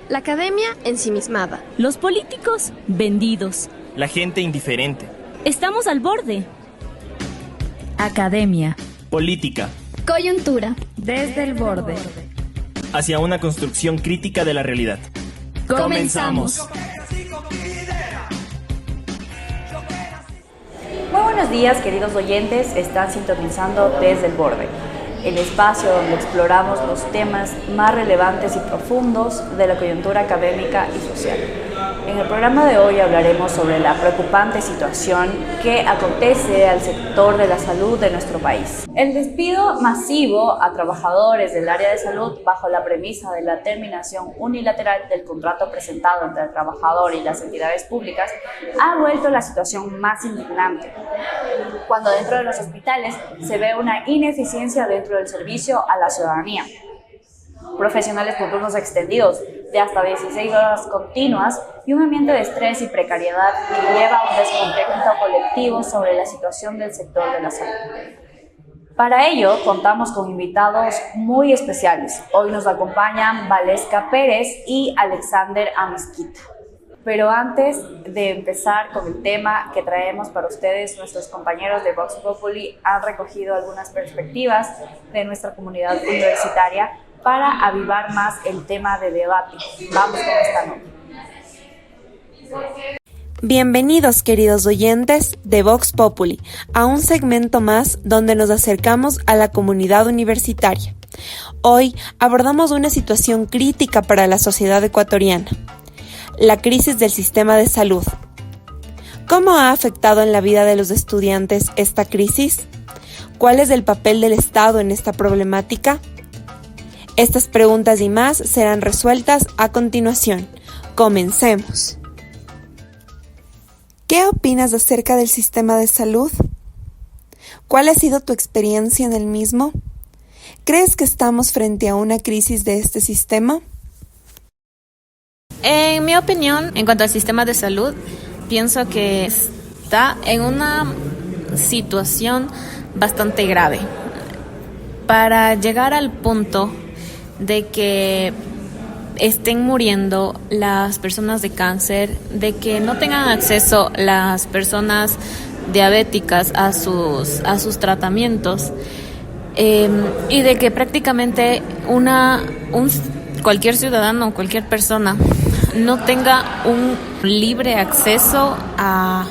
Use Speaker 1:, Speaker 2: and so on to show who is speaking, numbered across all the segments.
Speaker 1: La academia ensimismada.
Speaker 2: Los políticos vendidos.
Speaker 3: La gente indiferente.
Speaker 2: Estamos al borde. Academia.
Speaker 3: Política.
Speaker 1: Coyuntura.
Speaker 2: Desde el borde.
Speaker 3: Hacia una construcción crítica de la realidad.
Speaker 1: Comenzamos.
Speaker 4: Muy buenos días, queridos oyentes. Están sintonizando Desde el Borde, el espacio donde exploramos los temas más relevantes y profundos de la coyuntura académica y social. En el programa de hoy hablaremos sobre la preocupante situación que acontece al sector de la salud de nuestro país. El despido masivo a trabajadores del área de salud bajo la premisa de la terminación unilateral del contrato presentado entre el trabajador y las entidades públicas ha vuelto la situación más indignante, cuando dentro de los hospitales se ve una ineficiencia dentro del servicio a la ciudadanía. Profesionales con turnos extendidos de hasta 16 horas continuas y un ambiente de estrés y precariedad que lleva a un descontento colectivo sobre la situación del sector de la salud. Para ello, contamos con invitados muy especiales. Hoy nos acompañan Valesca Pérez y Alexander Amezquita. Pero antes de empezar con el tema que traemos para ustedes, nuestros compañeros de Vox Populi han recogido algunas perspectivas de nuestra comunidad universitaria para avivar más el tema de debate. Vamos con esta nota.
Speaker 5: Bienvenidos, queridos oyentes de Vox Populi, a un segmento más donde nos acercamos a la comunidad universitaria. Hoy abordamos una situación crítica para la sociedad ecuatoriana: la crisis del sistema de salud. ¿Cómo ha afectado en la vida de los estudiantes esta crisis? ¿Cuál es el papel del Estado en esta problemática? Estas preguntas y más serán resueltas a continuación. Comencemos. ¿Qué opinas acerca del sistema de salud? ¿Cuál ha sido tu experiencia en el mismo? ¿Crees que estamos frente a una crisis de este sistema?
Speaker 6: En mi opinión, en cuanto al sistema de salud, pienso que está en una situación bastante grave. Para llegar al punto de que estén muriendo las personas de cáncer, de que no tengan acceso las personas diabéticas a sus tratamientos, y de que prácticamente cualquier ciudadano, cualquier persona no tenga un libre acceso a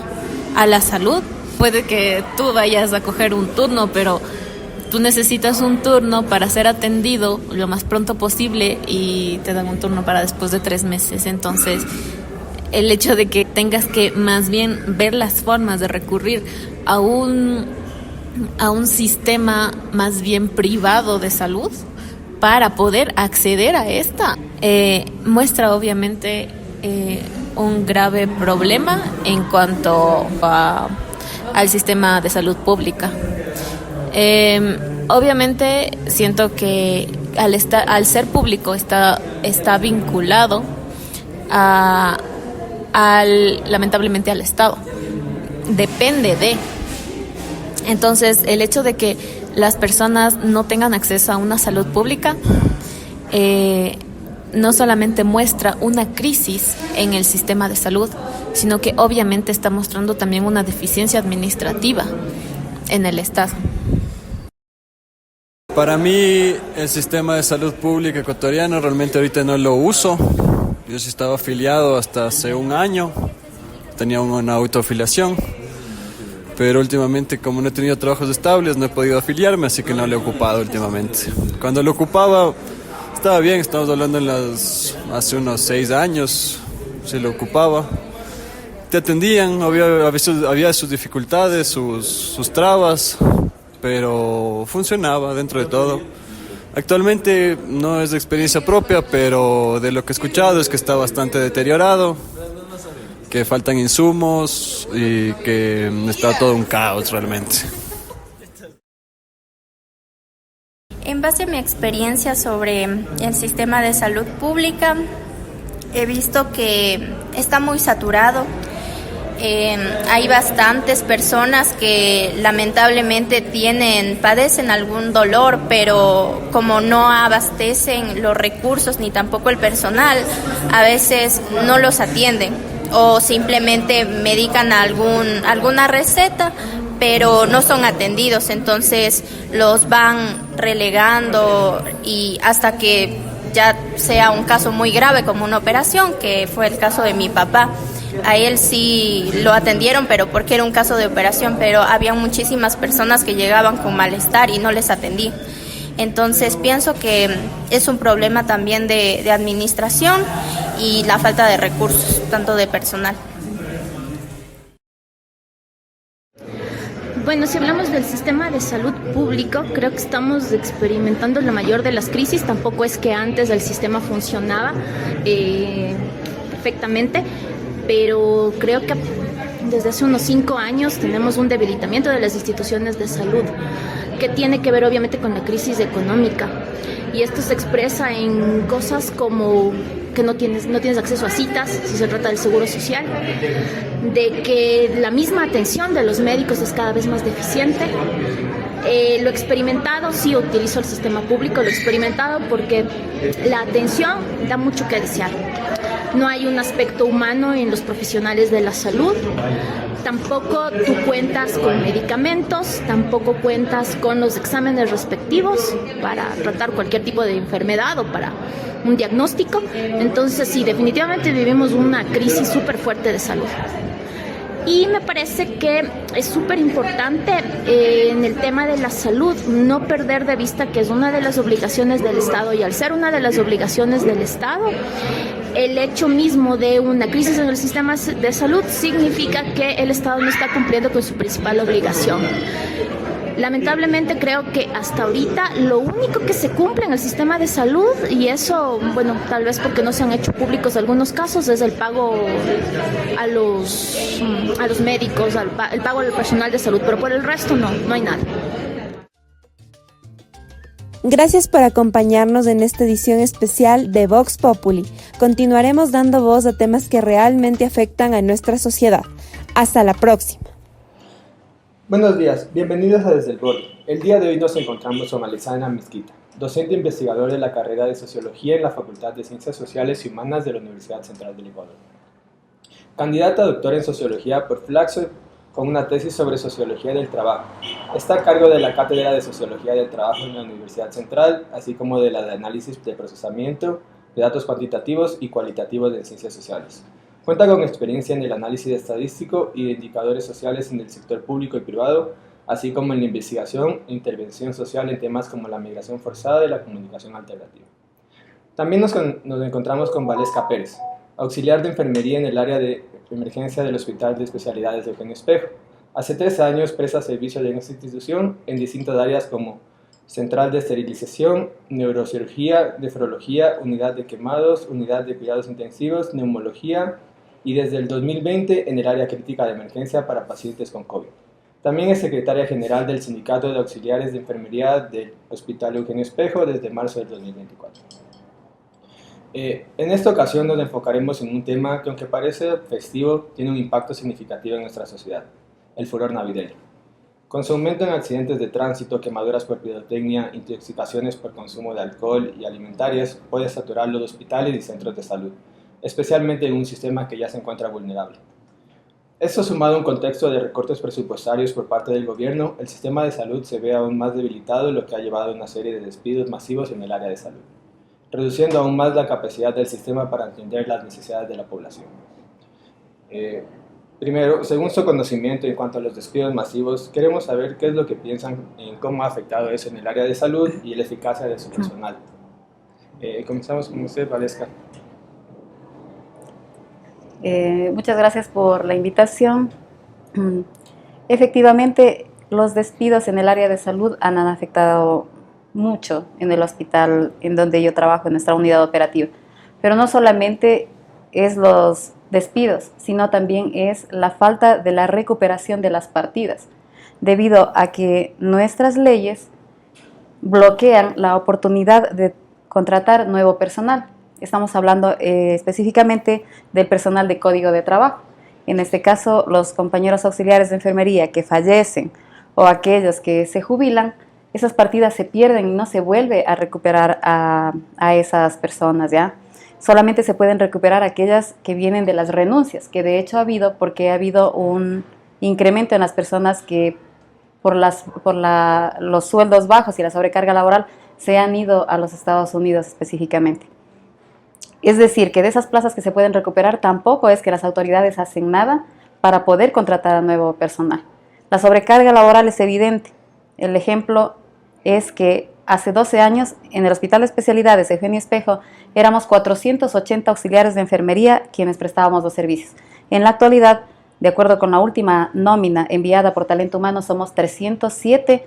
Speaker 6: la salud. Puede que tú vayas a coger un turno, pero tú necesitas un turno para ser atendido lo más pronto posible y te dan un turno para después de 3 meses. Entonces, el hecho de que tengas que más bien ver las formas de recurrir a un sistema más bien privado de salud para poder acceder a esta, muestra obviamente un grave problema en cuanto al sistema de salud pública. Obviamente siento que al ser público está vinculado lamentablemente al Estado. Depende de. Entonces, el hecho de que las personas no tengan acceso a una salud pública no solamente muestra una crisis en el sistema de salud, sino que obviamente está mostrando también una deficiencia administrativa en el Estado.
Speaker 7: Para mí, el sistema de salud pública ecuatoriano realmente ahorita no lo uso. Yo sí estaba afiliado hasta hace un año, tenía una autoafiliación, pero últimamente, como no he tenido trabajos estables, no he podido afiliarme, así que no lo he ocupado últimamente. Cuando lo ocupaba, estaba bien, estamos hablando hace unos 6 años, se lo ocupaba. Te atendían, había sus dificultades, sus trabas, pero funcionaba dentro de todo. Actualmente no es de experiencia propia, pero de lo que he escuchado es que está bastante deteriorado, que faltan insumos y que está todo un caos realmente.
Speaker 8: En base a mi experiencia sobre el sistema de salud pública, he visto que está muy saturado. Hay bastantes personas que lamentablemente padecen algún dolor, pero como no abastecen los recursos ni tampoco el personal, a veces no los atienden o simplemente medican alguna receta, pero no son atendidos, entonces los van relegando y hasta que ya sea un caso muy grave como una operación, que fue el caso de mi papá. A él sí lo atendieron, pero porque era un caso de operación, pero había muchísimas personas que llegaban con malestar y no les atendí. Entonces pienso que es un problema también de administración y la falta de recursos, tanto de personal.
Speaker 2: Bueno, si hablamos del sistema de salud público, creo que estamos experimentando la mayor de las crisis. Tampoco es que antes el sistema funcionaba perfectamente, pero creo que desde hace unos 5 años tenemos un debilitamiento de las instituciones de salud, que tiene que ver obviamente con la crisis económica. Y esto se expresa en cosas como que no tienes acceso a citas, si se trata del seguro social, de que la misma atención de los médicos es cada vez más deficiente. Lo experimentado, sí utilizo el sistema público, lo experimentado porque la atención da mucho que desear. No hay un aspecto humano en los profesionales de la salud. Tampoco tú cuentas con medicamentos, tampoco cuentas con los exámenes respectivos para tratar cualquier tipo de enfermedad o para un diagnóstico. Entonces, sí, definitivamente vivimos una crisis súper fuerte de salud. Y me parece que es súper importante en el tema de la salud no perder de vista que es una de las obligaciones del Estado, y al ser una de las obligaciones del Estado, el hecho mismo de una crisis en el sistema de salud significa que el Estado no está cumpliendo con su principal obligación. Lamentablemente creo que hasta ahorita lo único que se cumple en el sistema de salud, y eso, bueno, tal vez porque no se han hecho públicos algunos casos, es el pago a los médicos, el pago al personal de salud, pero por el resto no hay nada.
Speaker 5: Gracias por acompañarnos en esta edición especial de Vox Populi. Continuaremos dando voz a temas que realmente afectan a nuestra sociedad. Hasta la próxima.
Speaker 9: Buenos días, bienvenidos a Desde el Borde. El día de hoy nos encontramos con Alexandra Mezquita, docente investigador de la carrera de Sociología en la Facultad de Ciencias Sociales y Humanas de la Universidad Central del Ecuador. Candidata a doctora en Sociología por Flaxo con una tesis sobre Sociología del Trabajo. Está a cargo de la Cátedra de Sociología del Trabajo en la Universidad Central, así como de la de Análisis de Procesamiento de Datos Cuantitativos y Cualitativos de Ciencias Sociales. Cuenta con experiencia en el análisis estadístico y de indicadores sociales en el sector público y privado, así como en la investigación e intervención social en temas como la migración forzada y la comunicación alternativa. También nos encontramos con Valesca Pérez, auxiliar de enfermería en el área de emergencia del Hospital de Especialidades de Eugenio Espejo. Hace 3 años presta servicio en esta institución en distintas áreas como Central de Esterilización, Neurocirugía, Nefrología, Unidad de Quemados, Unidad de Cuidados Intensivos, Neumología, y desde el 2020 en el área crítica de emergencia para pacientes con COVID. También es secretaria general del Sindicato de Auxiliares de Enfermería del Hospital Eugenio Espejo desde marzo del 2024. En esta ocasión nos enfocaremos en un tema que, aunque parece festivo, tiene un impacto significativo en nuestra sociedad: el furor navideño. Con su aumento en accidentes de tránsito, quemaduras por pirotecnia, intoxicaciones por consumo de alcohol y alimentarias, puede saturar los hospitales y centros de salud, especialmente en un sistema que ya se encuentra vulnerable. Esto sumado a un contexto de recortes presupuestarios por parte del gobierno, el sistema de salud se ve aún más debilitado, lo que ha llevado a una serie de despidos masivos en el área de salud, reduciendo aún más la capacidad del sistema para atender las necesidades de la población. Primero, según su conocimiento en cuanto a los despidos masivos, queremos saber qué es lo que piensan en cómo ha afectado eso en el área de salud y la eficacia de su personal. Comenzamos con usted, Valesca.
Speaker 10: Muchas gracias por la invitación. Efectivamente, los despidos en el área de salud han afectado mucho en el hospital en donde yo trabajo, en nuestra unidad operativa. Pero no solamente es los despidos, sino también es la falta de la recuperación de las partidas, debido a que nuestras leyes bloquean la oportunidad de contratar nuevo personal. Estamos hablando específicamente del personal de código de trabajo, en este caso los compañeros auxiliares de enfermería que fallecen o aquellos que se jubilan, esas partidas se pierden y no se vuelve a recuperar a esas personas, ¿ya? Solamente se pueden recuperar aquellas que vienen de las renuncias, que de hecho ha habido, porque ha habido un incremento en las personas que por los sueldos bajos y la sobrecarga laboral se han ido a los Estados Unidos específicamente. Es decir, que de esas plazas que se pueden recuperar tampoco es que las autoridades hacen nada para poder contratar a nuevo personal. La sobrecarga laboral es evidente. El ejemplo es que hace 12 años en el Hospital de Especialidades Eugenio Espejo éramos 480 auxiliares de enfermería quienes prestábamos los servicios. En la actualidad, de acuerdo con la última nómina enviada por Talento Humano, somos 307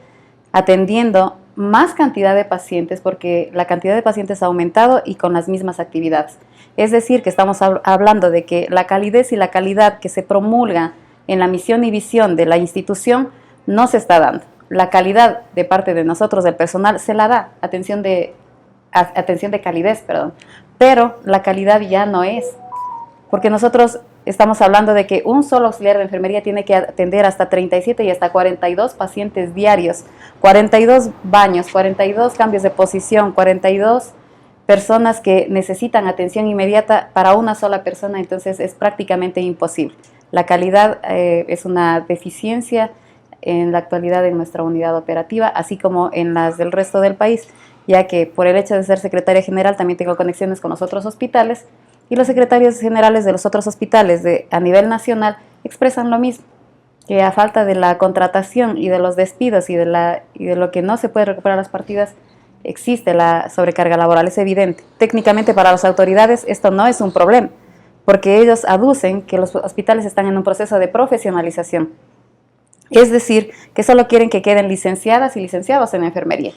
Speaker 10: atendiendo más cantidad de pacientes porque la cantidad de pacientes ha aumentado y con las mismas actividades. Es decir, que estamos hablando de que la calidez y la calidad que se promulga en la misión y visión de la institución no se está dando. La calidad de parte de nosotros, del personal, se la da, atención de calidez, pero la calidad ya no es, porque nosotros estamos hablando de que un solo auxiliar de enfermería tiene que atender hasta 37 y hasta 42 pacientes diarios, 42 baños, 42 cambios de posición, 42 personas que necesitan atención inmediata para una sola persona, entonces es prácticamente imposible. La calidad es una deficiencia en la actualidad en nuestra unidad operativa, así como en las del resto del país, ya que por el hecho de ser secretaria general también tengo conexiones con los otros hospitales y los secretarios generales de los otros hospitales a nivel nacional expresan lo mismo, que a falta de la contratación y de los despidos y de lo que no se puede recuperar las partidas, existe la sobrecarga laboral, es evidente. Técnicamente para las autoridades esto no es un problema, porque ellos aducen que los hospitales están en un proceso de profesionalización. Es decir, que solo quieren que queden licenciadas y licenciados en enfermería.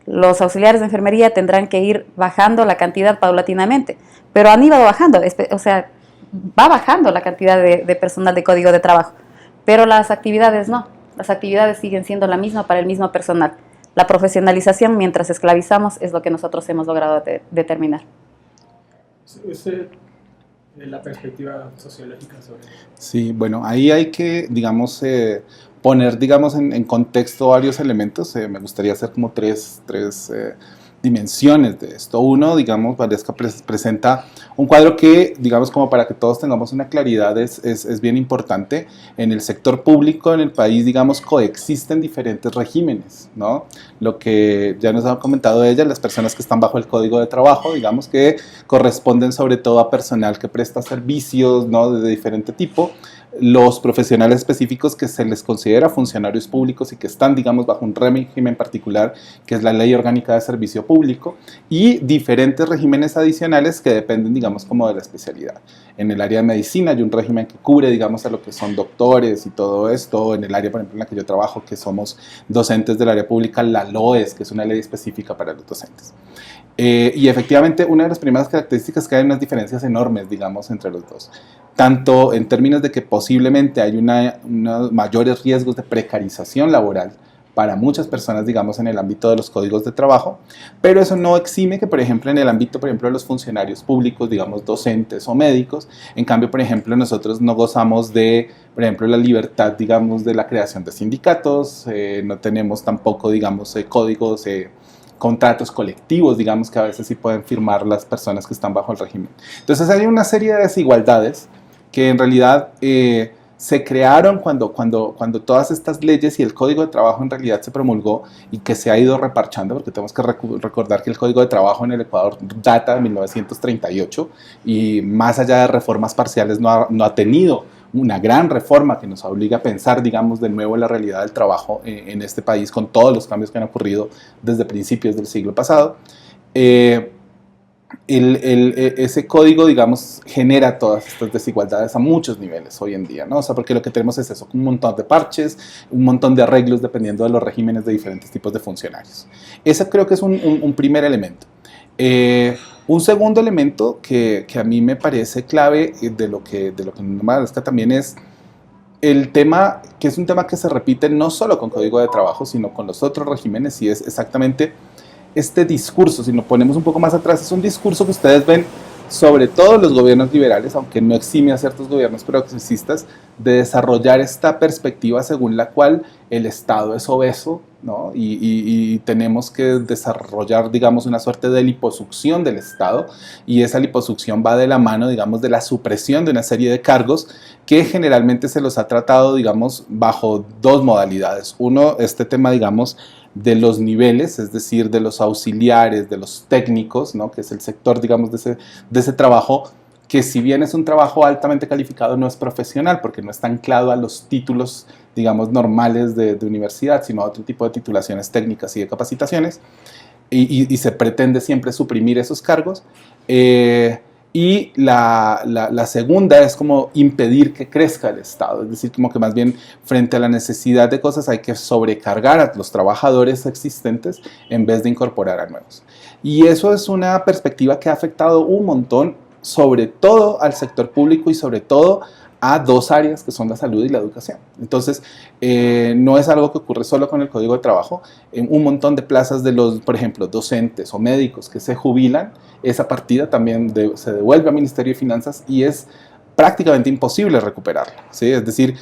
Speaker 10: Los auxiliares de enfermería tendrán que ir bajando la cantidad paulatinamente, pero han ido bajando, o sea, va bajando la cantidad de personal de código de trabajo, pero las actividades no, las actividades siguen siendo la misma para el mismo personal. La profesionalización mientras esclavizamos es lo que nosotros hemos logrado determinar.
Speaker 9: La perspectiva sociológica sobre...
Speaker 11: Sí, bueno, ahí hay que, digamos, poner, digamos, en contexto varios elementos. Me gustaría hacer como tres dimensiones de esto. Uno, digamos, Valesca presenta un cuadro que, digamos, como para que todos tengamos una claridad, es bien importante. En el sector público, en el país, digamos, coexisten diferentes regímenes, ¿no? Lo que ya nos ha comentado ella, las personas que están bajo el Código de Trabajo, digamos, que corresponden sobre todo a personal que presta servicios, ¿no?, de diferente tipo. Los profesionales específicos que se les considera funcionarios públicos y que están, digamos, bajo un régimen particular, que es la Ley Orgánica de Servicio Público, y diferentes regímenes adicionales que dependen, digamos, como de la especialidad. En el área de medicina hay un régimen que cubre, digamos, a lo que son doctores y todo esto. En el área, por ejemplo, en la que yo trabajo, que somos docentes del área pública, la LOES, que es una ley específica para los docentes. Y efectivamente, una de las primeras características es que hay unas diferencias enormes, digamos, entre los dos. Tanto en términos de que posiblemente hay unos mayores riesgos de precarización laboral para muchas personas, digamos, en el ámbito de los códigos de trabajo, pero eso no exime que, por ejemplo, en el ámbito, por ejemplo, de los funcionarios públicos, digamos, docentes o médicos, en cambio, por ejemplo, nosotros no gozamos de, por ejemplo, la libertad, digamos, de la creación de sindicatos, no tenemos tampoco, digamos, códigos, contratos colectivos, digamos, que a veces sí pueden firmar las personas que están bajo el régimen. Entonces hay una serie de desigualdades que en realidad se crearon cuando todas estas leyes y el Código de Trabajo en realidad se promulgó y que se ha ido reparchando, porque tenemos que recordar que el Código de Trabajo en el Ecuador data de 1938 y más allá de reformas parciales no ha tenido una gran reforma que nos obliga a pensar, digamos, de nuevo la realidad del trabajo en este país con todos los cambios que han ocurrido desde principios del siglo pasado. Ese código, digamos, genera todas estas desigualdades a muchos niveles hoy en día, ¿no? O sea, porque lo que tenemos es eso, un montón de parches, un montón de arreglos dependiendo de los regímenes de diferentes tipos de funcionarios. Ese creo que es un primer elemento. Un segundo elemento que a mí me parece clave de lo que Valesca también es el tema, que es un tema que se repite no solo con Código de Trabajo, sino con los otros regímenes, y es exactamente este discurso. Si nos ponemos un poco más atrás, es un discurso que ustedes ven sobre todo los gobiernos liberales, aunque no exime a ciertos gobiernos progresistas, de desarrollar esta perspectiva según la cual el Estado es obeso, ¿no? Y tenemos que desarrollar, digamos, una suerte de liposucción del Estado, y esa liposucción va de la mano, digamos, de la supresión de una serie de cargos que generalmente se los ha tratado, digamos, bajo dos modalidades. Uno, este tema, digamos, de los niveles, es decir, de los auxiliares, de los técnicos, ¿no? Que es el sector, digamos, de ese trabajo, que si bien es un trabajo altamente calificado, no es profesional, porque no está anclado a los títulos, digamos, normales de universidad, sino a otro tipo de titulaciones técnicas y de capacitaciones, y se pretende siempre suprimir esos cargos. Y la segunda es como impedir que crezca el Estado, es decir, como que más bien frente a la necesidad de cosas hay que sobrecargar a los trabajadores existentes en vez de incorporar a nuevos. Y eso es una perspectiva que ha afectado un montón, sobre todo al sector público y sobre todo a dos áreas que son la salud y la educación. Entonces, no es algo que ocurre solo con el Código de Trabajo. En un montón de plazas de los, por ejemplo, docentes o médicos que se jubilan, esa partida también se devuelve al Ministerio de Finanzas y es prácticamente imposible recuperarla, ¿sí? Es decir,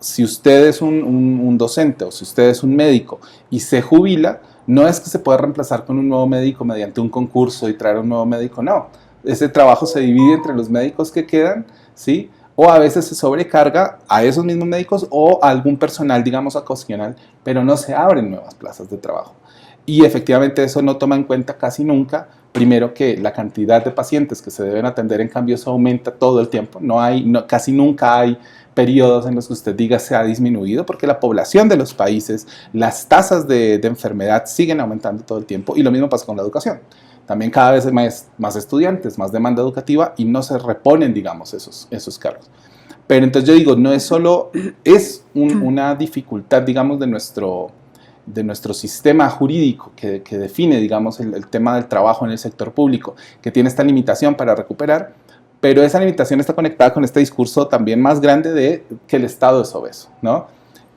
Speaker 11: si usted es un docente o si usted es un médico y se jubila, no es que se pueda reemplazar con un nuevo médico mediante un concurso y traer un nuevo médico, no. Ese trabajo se divide entre los médicos que quedan, ¿sí? O a veces se sobrecarga a esos mismos médicos o a algún personal, digamos, ocasional, pero no se abren nuevas plazas de trabajo. Y efectivamente eso no toma en cuenta casi nunca, primero, que la cantidad de pacientes que se deben atender, en cambio, eso aumenta todo el tiempo. Casi nunca hay periodos en los que usted diga se ha disminuido, porque la población de los países, las tasas de enfermedad siguen aumentando todo el tiempo, y lo mismo pasa con la educación. También cada vez hay más estudiantes, más demanda educativa y no se reponen, digamos, esos cargos. Pero entonces yo digo, no es solo, es una dificultad, digamos, de nuestro sistema jurídico que define, digamos, el tema del trabajo en el sector público, que tiene esta limitación para recuperar, pero esa limitación está conectada con este discurso también más grande de que el Estado es obeso, ¿no?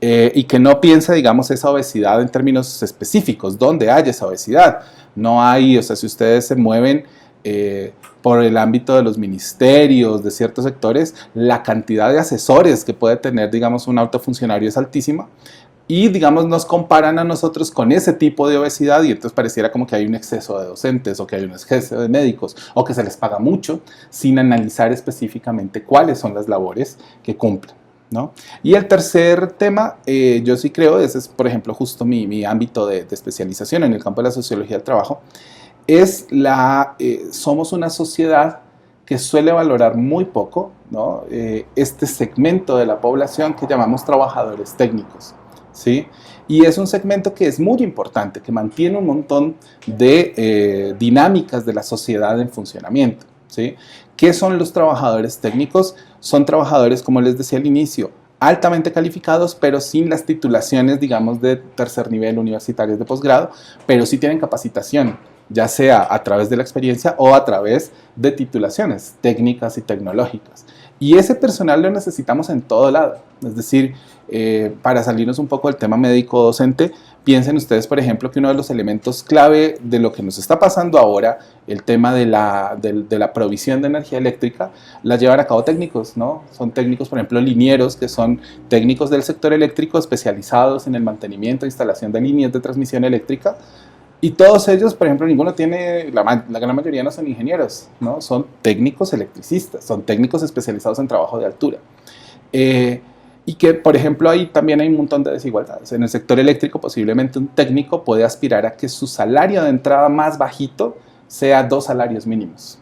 Speaker 11: Y que no piensa, digamos, esa obesidad en términos específicos, ¿dónde hay esa obesidad? No hay, o sea, si ustedes se mueven por el ámbito de los ministerios, de ciertos sectores, la cantidad de asesores que puede tener, digamos, un alto funcionario es altísima, y, digamos, nos comparan a nosotros con ese tipo de obesidad, y entonces pareciera como que hay un exceso de docentes, o que hay un exceso de médicos, o que se les paga mucho, sin analizar específicamente cuáles son las labores que cumplen, ¿no? Y el tercer tema, yo sí creo, ese es, por ejemplo, justo mi ámbito de especialización en el campo de la sociología del trabajo, es somos una sociedad que suele valorar muy poco, ¿no? Este segmento de la población que llamamos trabajadores técnicos, ¿sí? Y es un segmento que es muy importante, que mantiene un montón de dinámicas de la sociedad en funcionamiento, ¿sí? ¿Qué son los trabajadores técnicos? Son trabajadores, como les decía al inicio, altamente calificados, pero sin las titulaciones, digamos, de tercer nivel universitarios de posgrado, pero sí tienen capacitación, ya sea a través de la experiencia o a través de titulaciones técnicas y tecnológicas. Y ese personal lo necesitamos en todo lado. Es decir, para salirnos un poco del tema médico-docente, piensen ustedes, por ejemplo, que uno de los elementos clave de lo que nos está pasando ahora, el tema de la provisión de energía eléctrica, la llevan a cabo técnicos, ¿no? Son técnicos, por ejemplo, linieros, que son técnicos del sector eléctrico especializados en el mantenimiento e instalación de líneas de transmisión eléctrica. Y todos ellos, por ejemplo, ninguno tiene, la gran mayoría no son ingenieros, ¿no? Son técnicos electricistas, son técnicos especializados en trabajo de altura. Y que, por ejemplo, ahí también hay un montón de desigualdades. En el sector eléctrico, posiblemente un técnico puede aspirar a que su salario de entrada más bajito sea 2 salarios mínimos.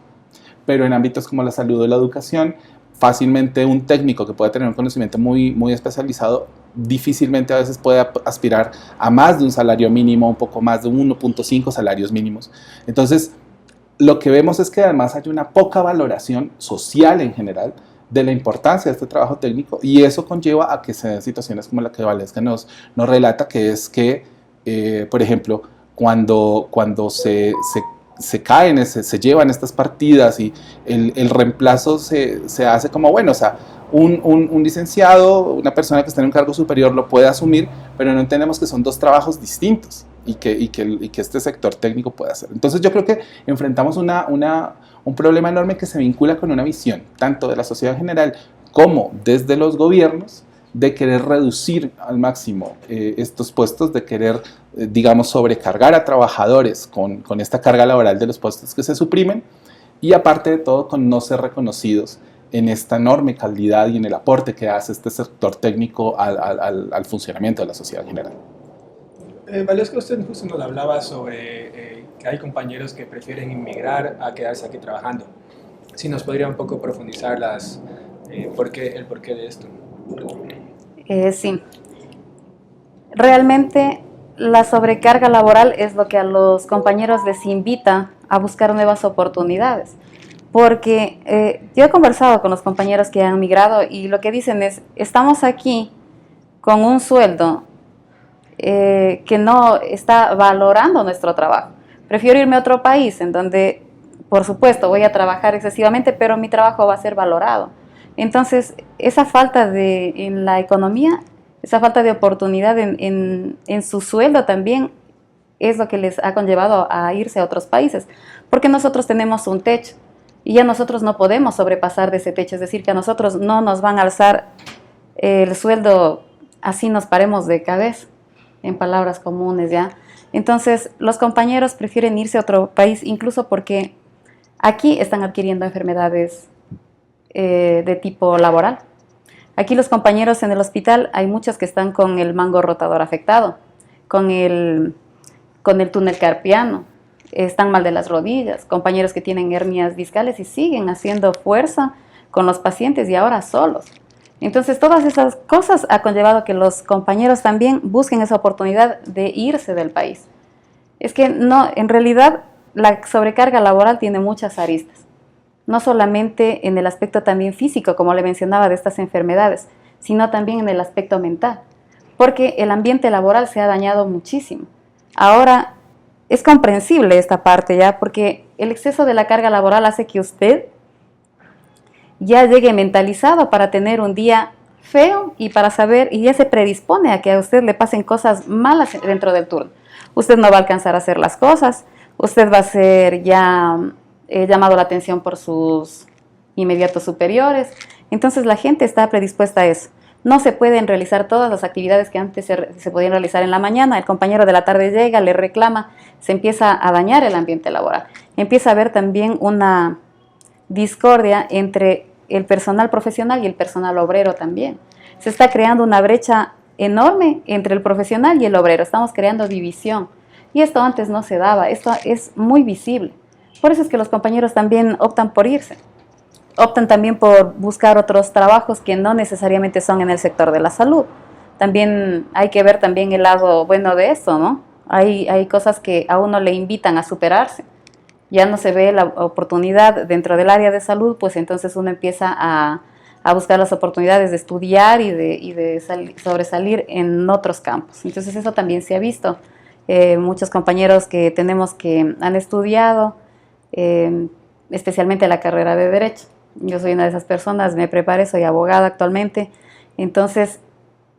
Speaker 11: Pero en ámbitos como la salud o la educación, fácilmente un técnico que puede tener un conocimiento muy, muy especializado, difícilmente a veces puede aspirar a más de un salario mínimo, un poco más de 1.5 salarios mínimos. Entonces, lo que vemos es que además hay una poca valoración social en general de la importancia de este trabajo técnico, y eso conlleva a que se den situaciones como la que Valesca nos relata, que es que, por ejemplo, cuando se caen, se llevan estas partidas y el reemplazo se hace como, bueno, o sea, un licenciado, una persona que está en un cargo superior lo puede asumir, pero no entendemos que son 2 trabajos distintos. y que este sector técnico pueda hacer. Entonces yo creo que enfrentamos un problema enorme que se vincula con una visión, tanto de la sociedad en general como desde los gobiernos, de querer reducir al máximo estos puestos, de querer, digamos, sobrecargar a trabajadores con esta carga laboral de los puestos que se suprimen, y aparte de todo con no ser reconocidos en esta enorme calidad y en el aporte que hace este sector técnico al funcionamiento de la sociedad en general.
Speaker 9: Valesca, usted justo nos hablaba sobre que hay compañeros que prefieren inmigrar a quedarse aquí trabajando. Si nos podría un poco profundizar el porqué de esto.
Speaker 10: Sí. Realmente la sobrecarga laboral es lo que a los compañeros les invita a buscar nuevas oportunidades. Porque yo he conversado con los compañeros que han migrado y lo que dicen es, estamos aquí con un sueldo que no está valorando nuestro trabajo. Prefiero irme a otro país en donde, por supuesto, voy a trabajar excesivamente, pero mi trabajo va a ser valorado. Entonces, esa falta en la economía, esa falta de oportunidad en su sueldo también es lo que les ha conllevado a irse a otros países, porque nosotros tenemos un techo y ya nosotros no podemos sobrepasar de ese techo, es decir, que a nosotros no nos van a alzar el sueldo así nos paremos de cabeza, en palabras comunes, ¿ya? Entonces, los compañeros prefieren irse a otro país, incluso porque aquí están adquiriendo enfermedades de tipo laboral. Aquí los compañeros en el hospital, hay muchos que están con el mango rotador afectado, con el túnel carpiano, están mal de las rodillas, compañeros que tienen hernias discales y siguen haciendo fuerza con los pacientes y ahora solos. Entonces, todas esas cosas ha conllevado que los compañeros también busquen esa oportunidad de irse del país. Es que no, en realidad la sobrecarga laboral tiene muchas aristas. No solamente en el aspecto también físico, como le mencionaba, de estas enfermedades, sino también en el aspecto mental, porque el ambiente laboral se ha dañado muchísimo. Ahora, es comprensible esta parte ya, porque el exceso de la carga laboral hace que usted ya llegue mentalizado para tener un día feo y para saber, y ya se predispone a que a usted le pasen cosas malas dentro del turno. Usted no va a alcanzar a hacer las cosas, usted va a ser ya llamado la atención por sus inmediatos superiores. Entonces la gente está predispuesta a eso. No se pueden realizar todas las actividades que antes se podían realizar en la mañana. El compañero de la tarde llega, le reclama, se empieza a dañar el ambiente laboral. Empieza a haber también una discordia entre el personal profesional y el personal obrero también. Se está creando una brecha enorme entre el profesional y el obrero. Estamos creando división. Y esto antes no se daba. Esto es muy visible. Por eso es que los compañeros también optan por irse. Optan también por buscar otros trabajos que no necesariamente son en el sector de la salud. También hay que ver también el lado bueno de esto, ¿no? Hay cosas que a uno le invitan a superarse. Ya no se ve la oportunidad dentro del área de salud, pues entonces uno empieza a buscar las oportunidades de estudiar y de sobresalir en otros campos. Entonces eso también se ha visto. Muchos compañeros que tenemos que han estudiado, especialmente la carrera de Derecho. Yo soy una de esas personas, me preparé, soy abogada actualmente. Entonces,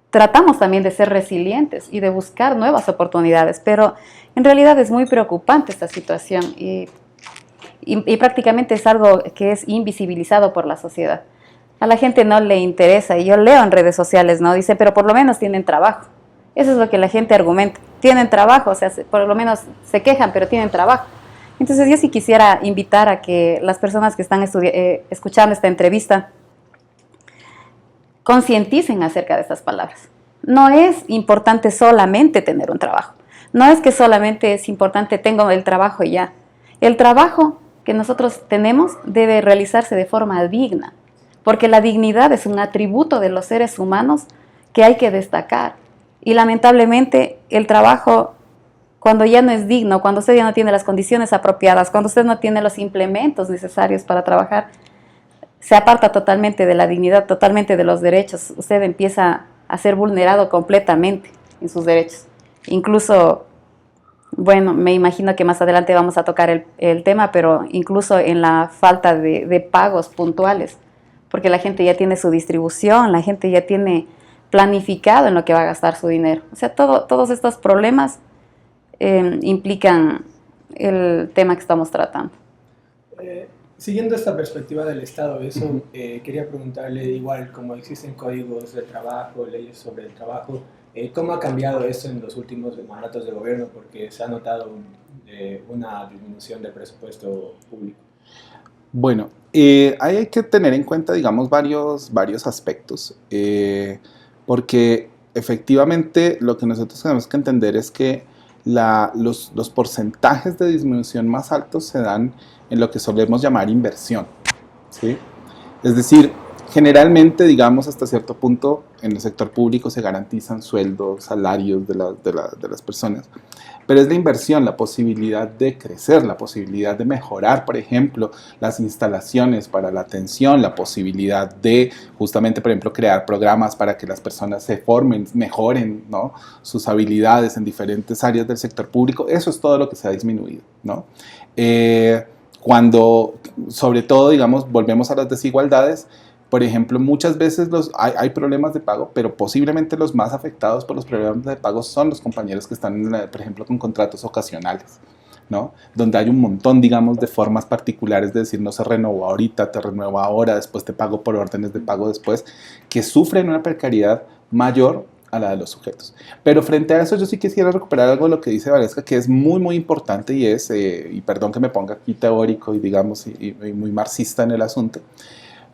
Speaker 10: tratamos también de ser resilientes y de buscar nuevas oportunidades, pero en realidad es muy preocupante esta situación y prácticamente es algo que es invisibilizado por la sociedad. A la gente no le interesa, y yo leo en redes sociales, ¿no? Dice, pero por lo menos tienen trabajo. Eso es lo que la gente argumenta. Tienen trabajo, o sea, por lo menos se quejan, pero tienen trabajo. Entonces yo sí quisiera invitar a que las personas que están escuchando esta entrevista concienticen acerca de estas palabras. No es importante solamente tener un trabajo. No es que solamente es importante tengo el trabajo y ya. El trabajo que nosotros tenemos debe realizarse de forma digna, porque la dignidad es un atributo de los seres humanos que hay que destacar. Y lamentablemente el trabajo, cuando ya no es digno, cuando usted ya no tiene las condiciones apropiadas, cuando usted no tiene los implementos necesarios para trabajar, se aparta totalmente de la dignidad, totalmente de los derechos. Usted empieza a ser vulnerado completamente en sus derechos. Incluso, bueno, me imagino que más adelante vamos a tocar el tema, pero incluso en la falta de pagos puntuales, porque la gente ya tiene su distribución, la gente ya tiene planificado en lo que va a gastar su dinero. O sea, todos estos problemas implican el tema que estamos tratando.
Speaker 9: Siguiendo esta perspectiva del Estado, quería preguntarle, igual como existen códigos de trabajo, leyes sobre el trabajo, ¿cómo ha cambiado eso en los últimos mandatos de gobierno? Porque se ha notado una disminución del presupuesto público.
Speaker 11: Bueno, hay que tener en cuenta, digamos, varios aspectos, porque efectivamente lo que nosotros tenemos que entender es que los porcentajes de disminución más altos se dan en lo que solemos llamar inversión, ¿sí? Es decir, generalmente, digamos, hasta cierto punto, en el sector público se garantizan sueldos, salarios de las personas, pero es la inversión, la posibilidad de crecer, la posibilidad de mejorar, por ejemplo, las instalaciones para la atención, la posibilidad de, justamente, por ejemplo, crear programas para que las personas se formen, mejoren, ¿no?, sus habilidades en diferentes áreas del sector público. Eso es todo lo que se ha disminuido, ¿no? Cuando, sobre todo, digamos, volvemos a las desigualdades. Por ejemplo, muchas veces hay problemas de pago, pero posiblemente los más afectados por los problemas de pago son los compañeros que están, por ejemplo, con contratos ocasionales, ¿no? Donde hay un montón, digamos, de formas particulares de decir, no se renovó ahorita, te renuevo ahora, después te pago por órdenes de pago después, que sufren una precariedad mayor a la de los sujetos. Pero frente a eso yo sí quisiera recuperar algo de lo que dice Valesca, que es muy, muy importante, y es, y perdón que me ponga aquí teórico y, digamos, y muy marxista en el asunto,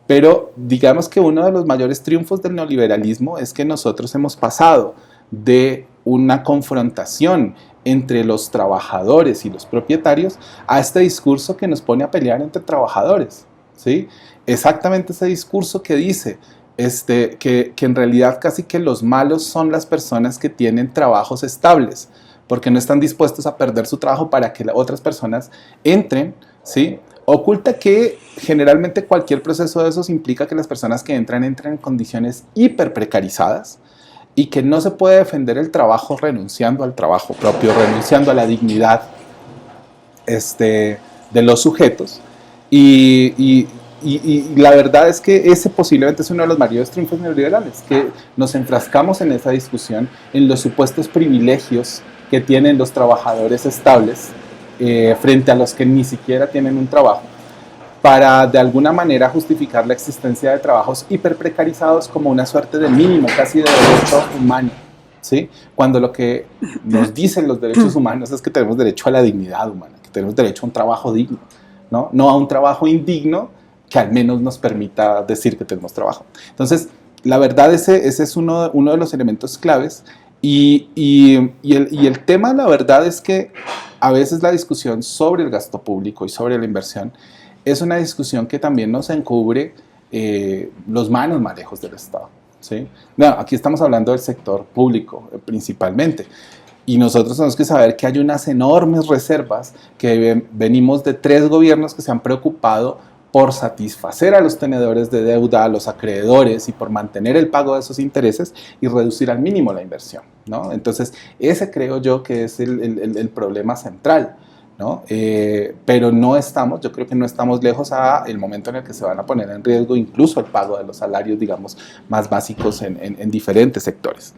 Speaker 11: pero digamos que uno de los mayores triunfos del neoliberalismo es que nosotros hemos pasado de una confrontación entre los trabajadores y los propietarios a este discurso que nos pone a pelear entre trabajadores, ¿sí? Exactamente ese discurso que dice que en realidad casi que los malos son las personas que tienen trabajos estables, porque no están dispuestos a perder su trabajo para que otras personas entren, ¿sí? Oculta que generalmente cualquier proceso de esos implica que las personas que entran en condiciones hiper precarizadas y que no se puede defender el trabajo renunciando al trabajo propio, renunciando a la dignidad de los sujetos. Y la verdad es que ese posiblemente es uno de los mayores triunfos neoliberales, que nos enfrascamos en esa discusión, en los supuestos privilegios que tienen los trabajadores estables frente a los que ni siquiera tienen un trabajo, para de alguna manera justificar la existencia de trabajos hiperprecarizados como una suerte de mínimo, casi de derecho humano, ¿sí? Cuando lo que nos dicen los derechos humanos es que tenemos derecho a la dignidad humana, que tenemos derecho a un trabajo digno, ¿no? No a un trabajo indigno que al menos nos permita decir que tenemos trabajo. Entonces, la verdad, ese es uno de los elementos claves. Y el tema, la verdad, es que a veces la discusión sobre el gasto público y sobre la inversión es una discusión que también nos encubre los malos manejos del Estado, ¿sí? No, aquí estamos hablando del sector público principalmente, y nosotros tenemos que saber que hay unas enormes reservas que venimos de 3 gobiernos que se han preocupado por satisfacer a los tenedores de deuda, a los acreedores, y por mantener el pago de esos intereses y reducir al mínimo la inversión, ¿no? Entonces, ese creo yo que es el problema central, ¿no? Pero yo creo que no estamos lejos a el momento en el que se van a poner en riesgo incluso el pago de los salarios, digamos, más básicos en diferentes sectores.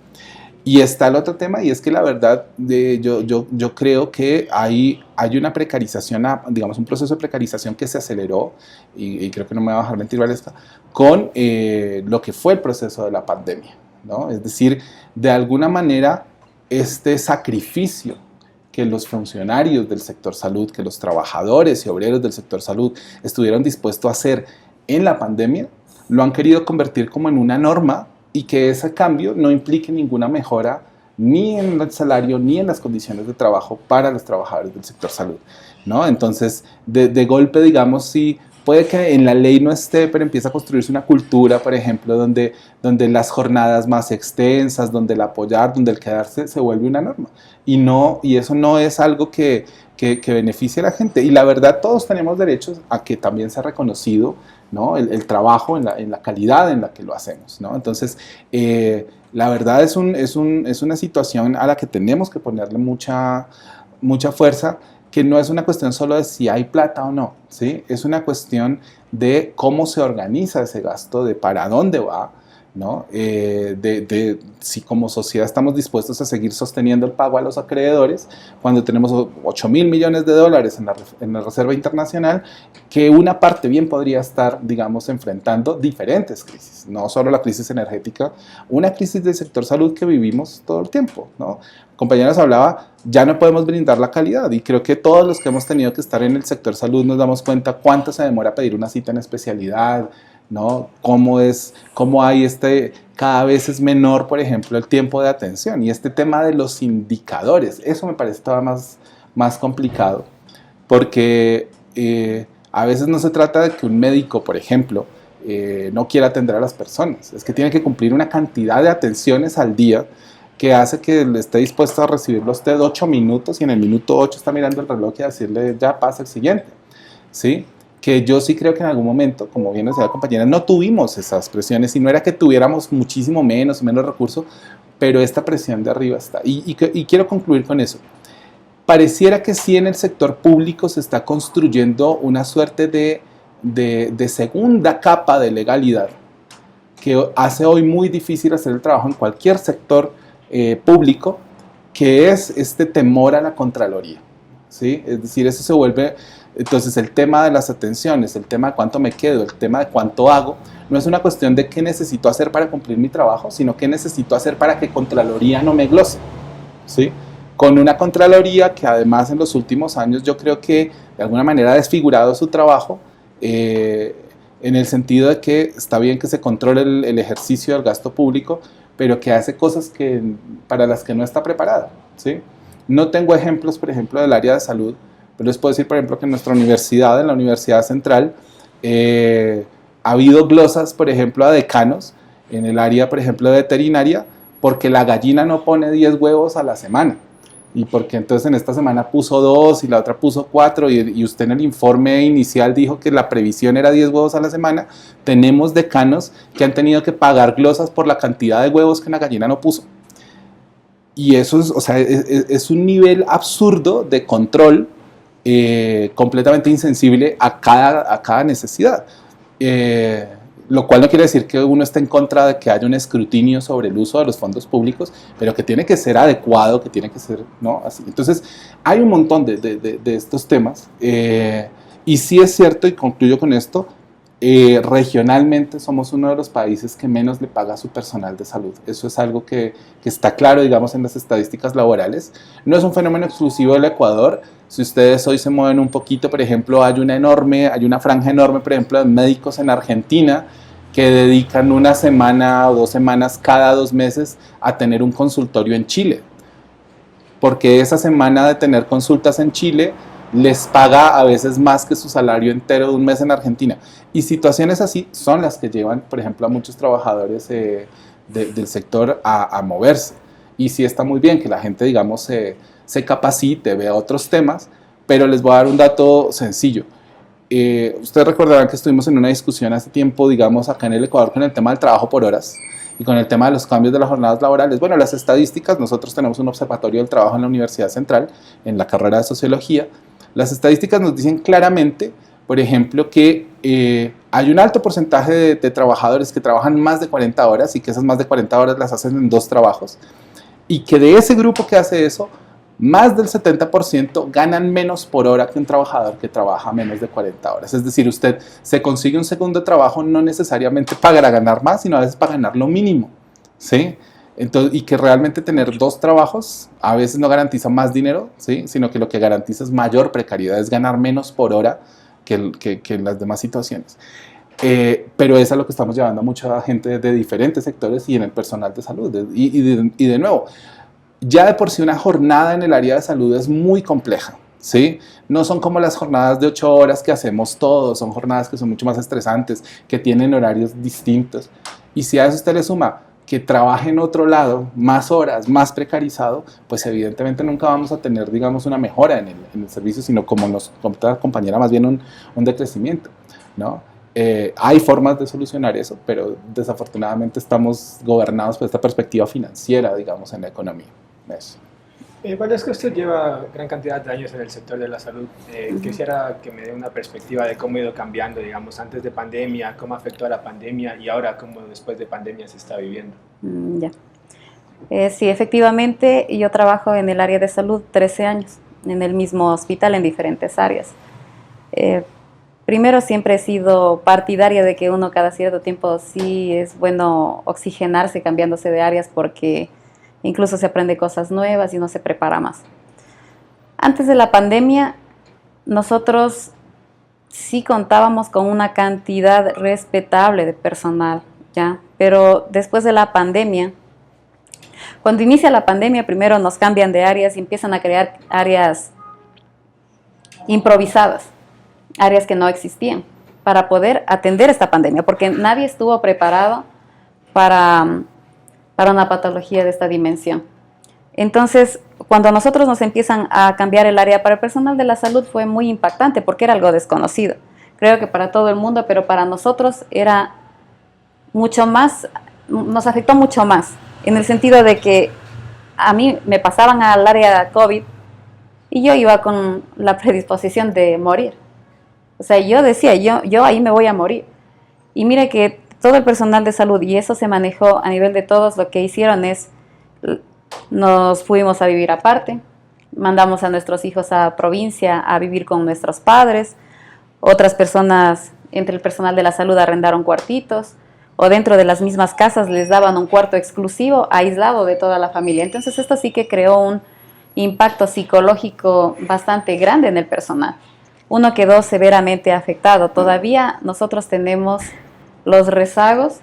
Speaker 11: Y está el otro tema, y es que la verdad, yo creo que hay una precarización, digamos, un proceso de precarización que se aceleró, y creo que no me va a dejar mentir Valesca, con lo que fue el proceso de la pandemia, ¿no? Es decir, de alguna manera, este sacrificio que los funcionarios del sector salud, que los trabajadores y obreros del sector salud estuvieron dispuestos a hacer en la pandemia, lo han querido convertir como en una norma, y que ese cambio no implique ninguna mejora ni en el salario ni en las condiciones de trabajo para los trabajadores del sector salud, ¿no? Entonces, de golpe, digamos, sí, puede que en la ley no esté, pero empieza a construirse una cultura, por ejemplo, donde las jornadas más extensas, donde el apoyar, donde el quedarse se vuelve una norma. Y eso no es algo que beneficie a la gente. Y la verdad, todos tenemos derechos a que también sea reconocido, ¿no? El trabajo en la calidad en la que lo hacemos, ¿no? Entonces, la verdad es una situación a la que tenemos que ponerle mucha fuerza, que no es una cuestión solo de si hay plata o no, ¿sí? Es una cuestión de cómo se organiza ese gasto, de para dónde va, ¿no? Si como sociedad estamos dispuestos a seguir sosteniendo el pago a los acreedores cuando tenemos 8.000 millones de dólares en la Reserva Internacional, que una parte bien podría estar, digamos, enfrentando diferentes crisis, no solo la crisis energética, una crisis del sector salud que vivimos todo el tiempo, ¿no? Compañeros hablaba, ya no podemos brindar la calidad, y creo que todos los que hemos tenido que estar en el sector salud nos damos cuenta cuánto se demora pedir una cita en especialidad, ¿no? Cómo hay cada vez es menor, por ejemplo, el tiempo de atención, y este tema de los indicadores, eso me parece todavía más complicado, porque a veces no se trata de que un médico, por ejemplo, no quiera atender a las personas, es que tiene que cumplir una cantidad de atenciones al día que hace que le esté dispuesto a recibirlo usted 8 minutos y en el minuto 8 está mirando el reloj y a decirle ya pasa el siguiente, ¿sí? Que yo sí creo que en algún momento, como bien decía la compañera, no tuvimos esas presiones y no era que tuviéramos muchísimo menos recursos, pero esta presión de arriba está. Y quiero concluir con eso. Pareciera que sí en el sector público se está construyendo una suerte de segunda capa de legalidad que hace hoy muy difícil hacer el trabajo en cualquier sector público, que es este temor a la Contraloría, ¿sí? Es decir, eso se vuelve... Entonces el tema de las atenciones, el tema de cuánto me quedo, el tema de cuánto hago, no es una cuestión de qué necesito hacer para cumplir mi trabajo, sino qué necesito hacer para que Contraloría no me glose, ¿sí? Con una Contraloría que además en los últimos años yo creo que de alguna manera ha desfigurado su trabajo, en el sentido de que está bien que se controle el ejercicio del gasto público, pero que hace cosas para las que no está preparada, ¿sí? No tengo ejemplos, por ejemplo, del área de salud, pero les puedo decir, por ejemplo, que en nuestra universidad, en la Universidad Central, ha habido glosas, por ejemplo, a decanos en el área, por ejemplo, de veterinaria, porque la gallina no pone 10 huevos a la semana. Y porque entonces en esta semana puso 2 y la otra puso 4 y usted en el informe inicial dijo que la previsión era 10 huevos a la semana. Tenemos decanos que han tenido que pagar glosas por la cantidad de huevos que una gallina no puso. Y eso es, o sea, es un nivel absurdo de control, completamente insensible a cada necesidad. Lo cual no quiere decir que uno esté en contra de que haya un escrutinio sobre el uso de los fondos públicos, pero que tiene que ser adecuado, que tiene que ser, ¿no? Así. Entonces, hay un montón de estos temas, y sí es cierto, y concluyo con esto, regionalmente somos uno de los países que menos le paga a su personal de salud. Eso es algo que está claro, digamos, en las estadísticas laborales. No es un fenómeno exclusivo del Ecuador. Si ustedes hoy se mueven un poquito, por ejemplo, hay una franja enorme, por ejemplo, de médicos en Argentina que dedican una semana o 2 semanas cada 2 meses a tener un consultorio en Chile. Porque esa semana de tener consultas en Chile les paga a veces más que su salario entero de un mes en Argentina. Y situaciones así son las que llevan, por ejemplo, a muchos trabajadores del sector a moverse. Y sí está muy bien que la gente, digamos, se capacite, vea otros temas, pero les voy a dar un dato sencillo. Ustedes recordarán que estuvimos en una discusión hace tiempo, digamos, acá en el Ecuador con el tema del trabajo por horas y con el tema de los cambios de las jornadas laborales. Bueno, las estadísticas, nosotros tenemos un observatorio del trabajo en la Universidad Central, en la carrera de Sociología. Las estadísticas nos dicen claramente, por ejemplo, que hay un alto porcentaje de trabajadores que trabajan más de 40 horas y que esas más de 40 horas las hacen en 2 trabajos, y que de ese grupo que hace eso, más del 70% ganan menos por hora que un trabajador que trabaja menos de 40 horas. Es decir, usted se consigue un segundo trabajo no necesariamente para ganar más, sino a veces para ganar lo mínimo, ¿sí? Entonces, y que realmente tener 2 trabajos a veces no garantiza más dinero, ¿sí? Sino que lo que garantiza es mayor precariedad, es ganar menos por hora que en las demás situaciones. Pero eso es lo que estamos llevando a mucha gente de diferentes sectores y en el personal de salud. Y de nuevo, ya de por sí una jornada en el área de salud es muy compleja, ¿sí? No son como las jornadas de 8 horas que hacemos todos, son jornadas que son mucho más estresantes, que tienen horarios distintos. Y si a eso usted le suma que trabaje en otro lado, más horas, más precarizado, pues evidentemente nunca vamos a tener, digamos, una mejora en el servicio, sino como nos contó la compañera, más bien un decrecimiento, ¿no? Hay formas de solucionar eso, pero desafortunadamente estamos gobernados por esta perspectiva financiera, digamos, en la economía. Eso.
Speaker 9: Bueno, es que usted lleva gran cantidad de años en el sector de la salud. Quisiera que me dé una perspectiva de cómo ha ido cambiando, digamos, antes de pandemia, cómo afectó a la pandemia y ahora cómo después de pandemia se está viviendo.
Speaker 10: Ya. Sí, efectivamente, yo trabajo en el área de salud 13 años, en el mismo hospital, en diferentes áreas. Primero, siempre he sido partidaria de que uno cada cierto tiempo sí es bueno oxigenarse, cambiándose de áreas, porque incluso se aprende cosas nuevas y uno se prepara más. Antes de la pandemia, nosotros sí contábamos con una cantidad respetable de personal, ¿ya? Pero después de la pandemia, cuando inicia la pandemia, primero nos cambian de áreas y empiezan a crear áreas improvisadas, áreas que no existían, para poder atender esta pandemia, porque nadie estuvo preparado para una patología de esta dimensión. Entonces, cuando a nosotros nos empiezan a cambiar el área para el personal de la salud, fue muy impactante porque era algo desconocido. Creo que para todo el mundo, pero para nosotros era mucho más, nos afectó mucho más, en el sentido de que a mí me pasaban al área COVID y yo iba con la predisposición de morir. O sea, yo decía, yo ahí me voy a morir. Y mire que todo el personal de salud, y eso se manejó a nivel de todos, lo que hicieron es, nos fuimos a vivir aparte, mandamos a nuestros hijos a provincia a vivir con nuestros padres, otras personas entre el personal de la salud arrendaron cuartitos, o dentro de las mismas casas les daban un cuarto exclusivo, aislado de toda la familia. Entonces esto sí que creó un impacto psicológico bastante grande en el personal. Uno quedó severamente afectado. Todavía nosotros tenemos los rezagos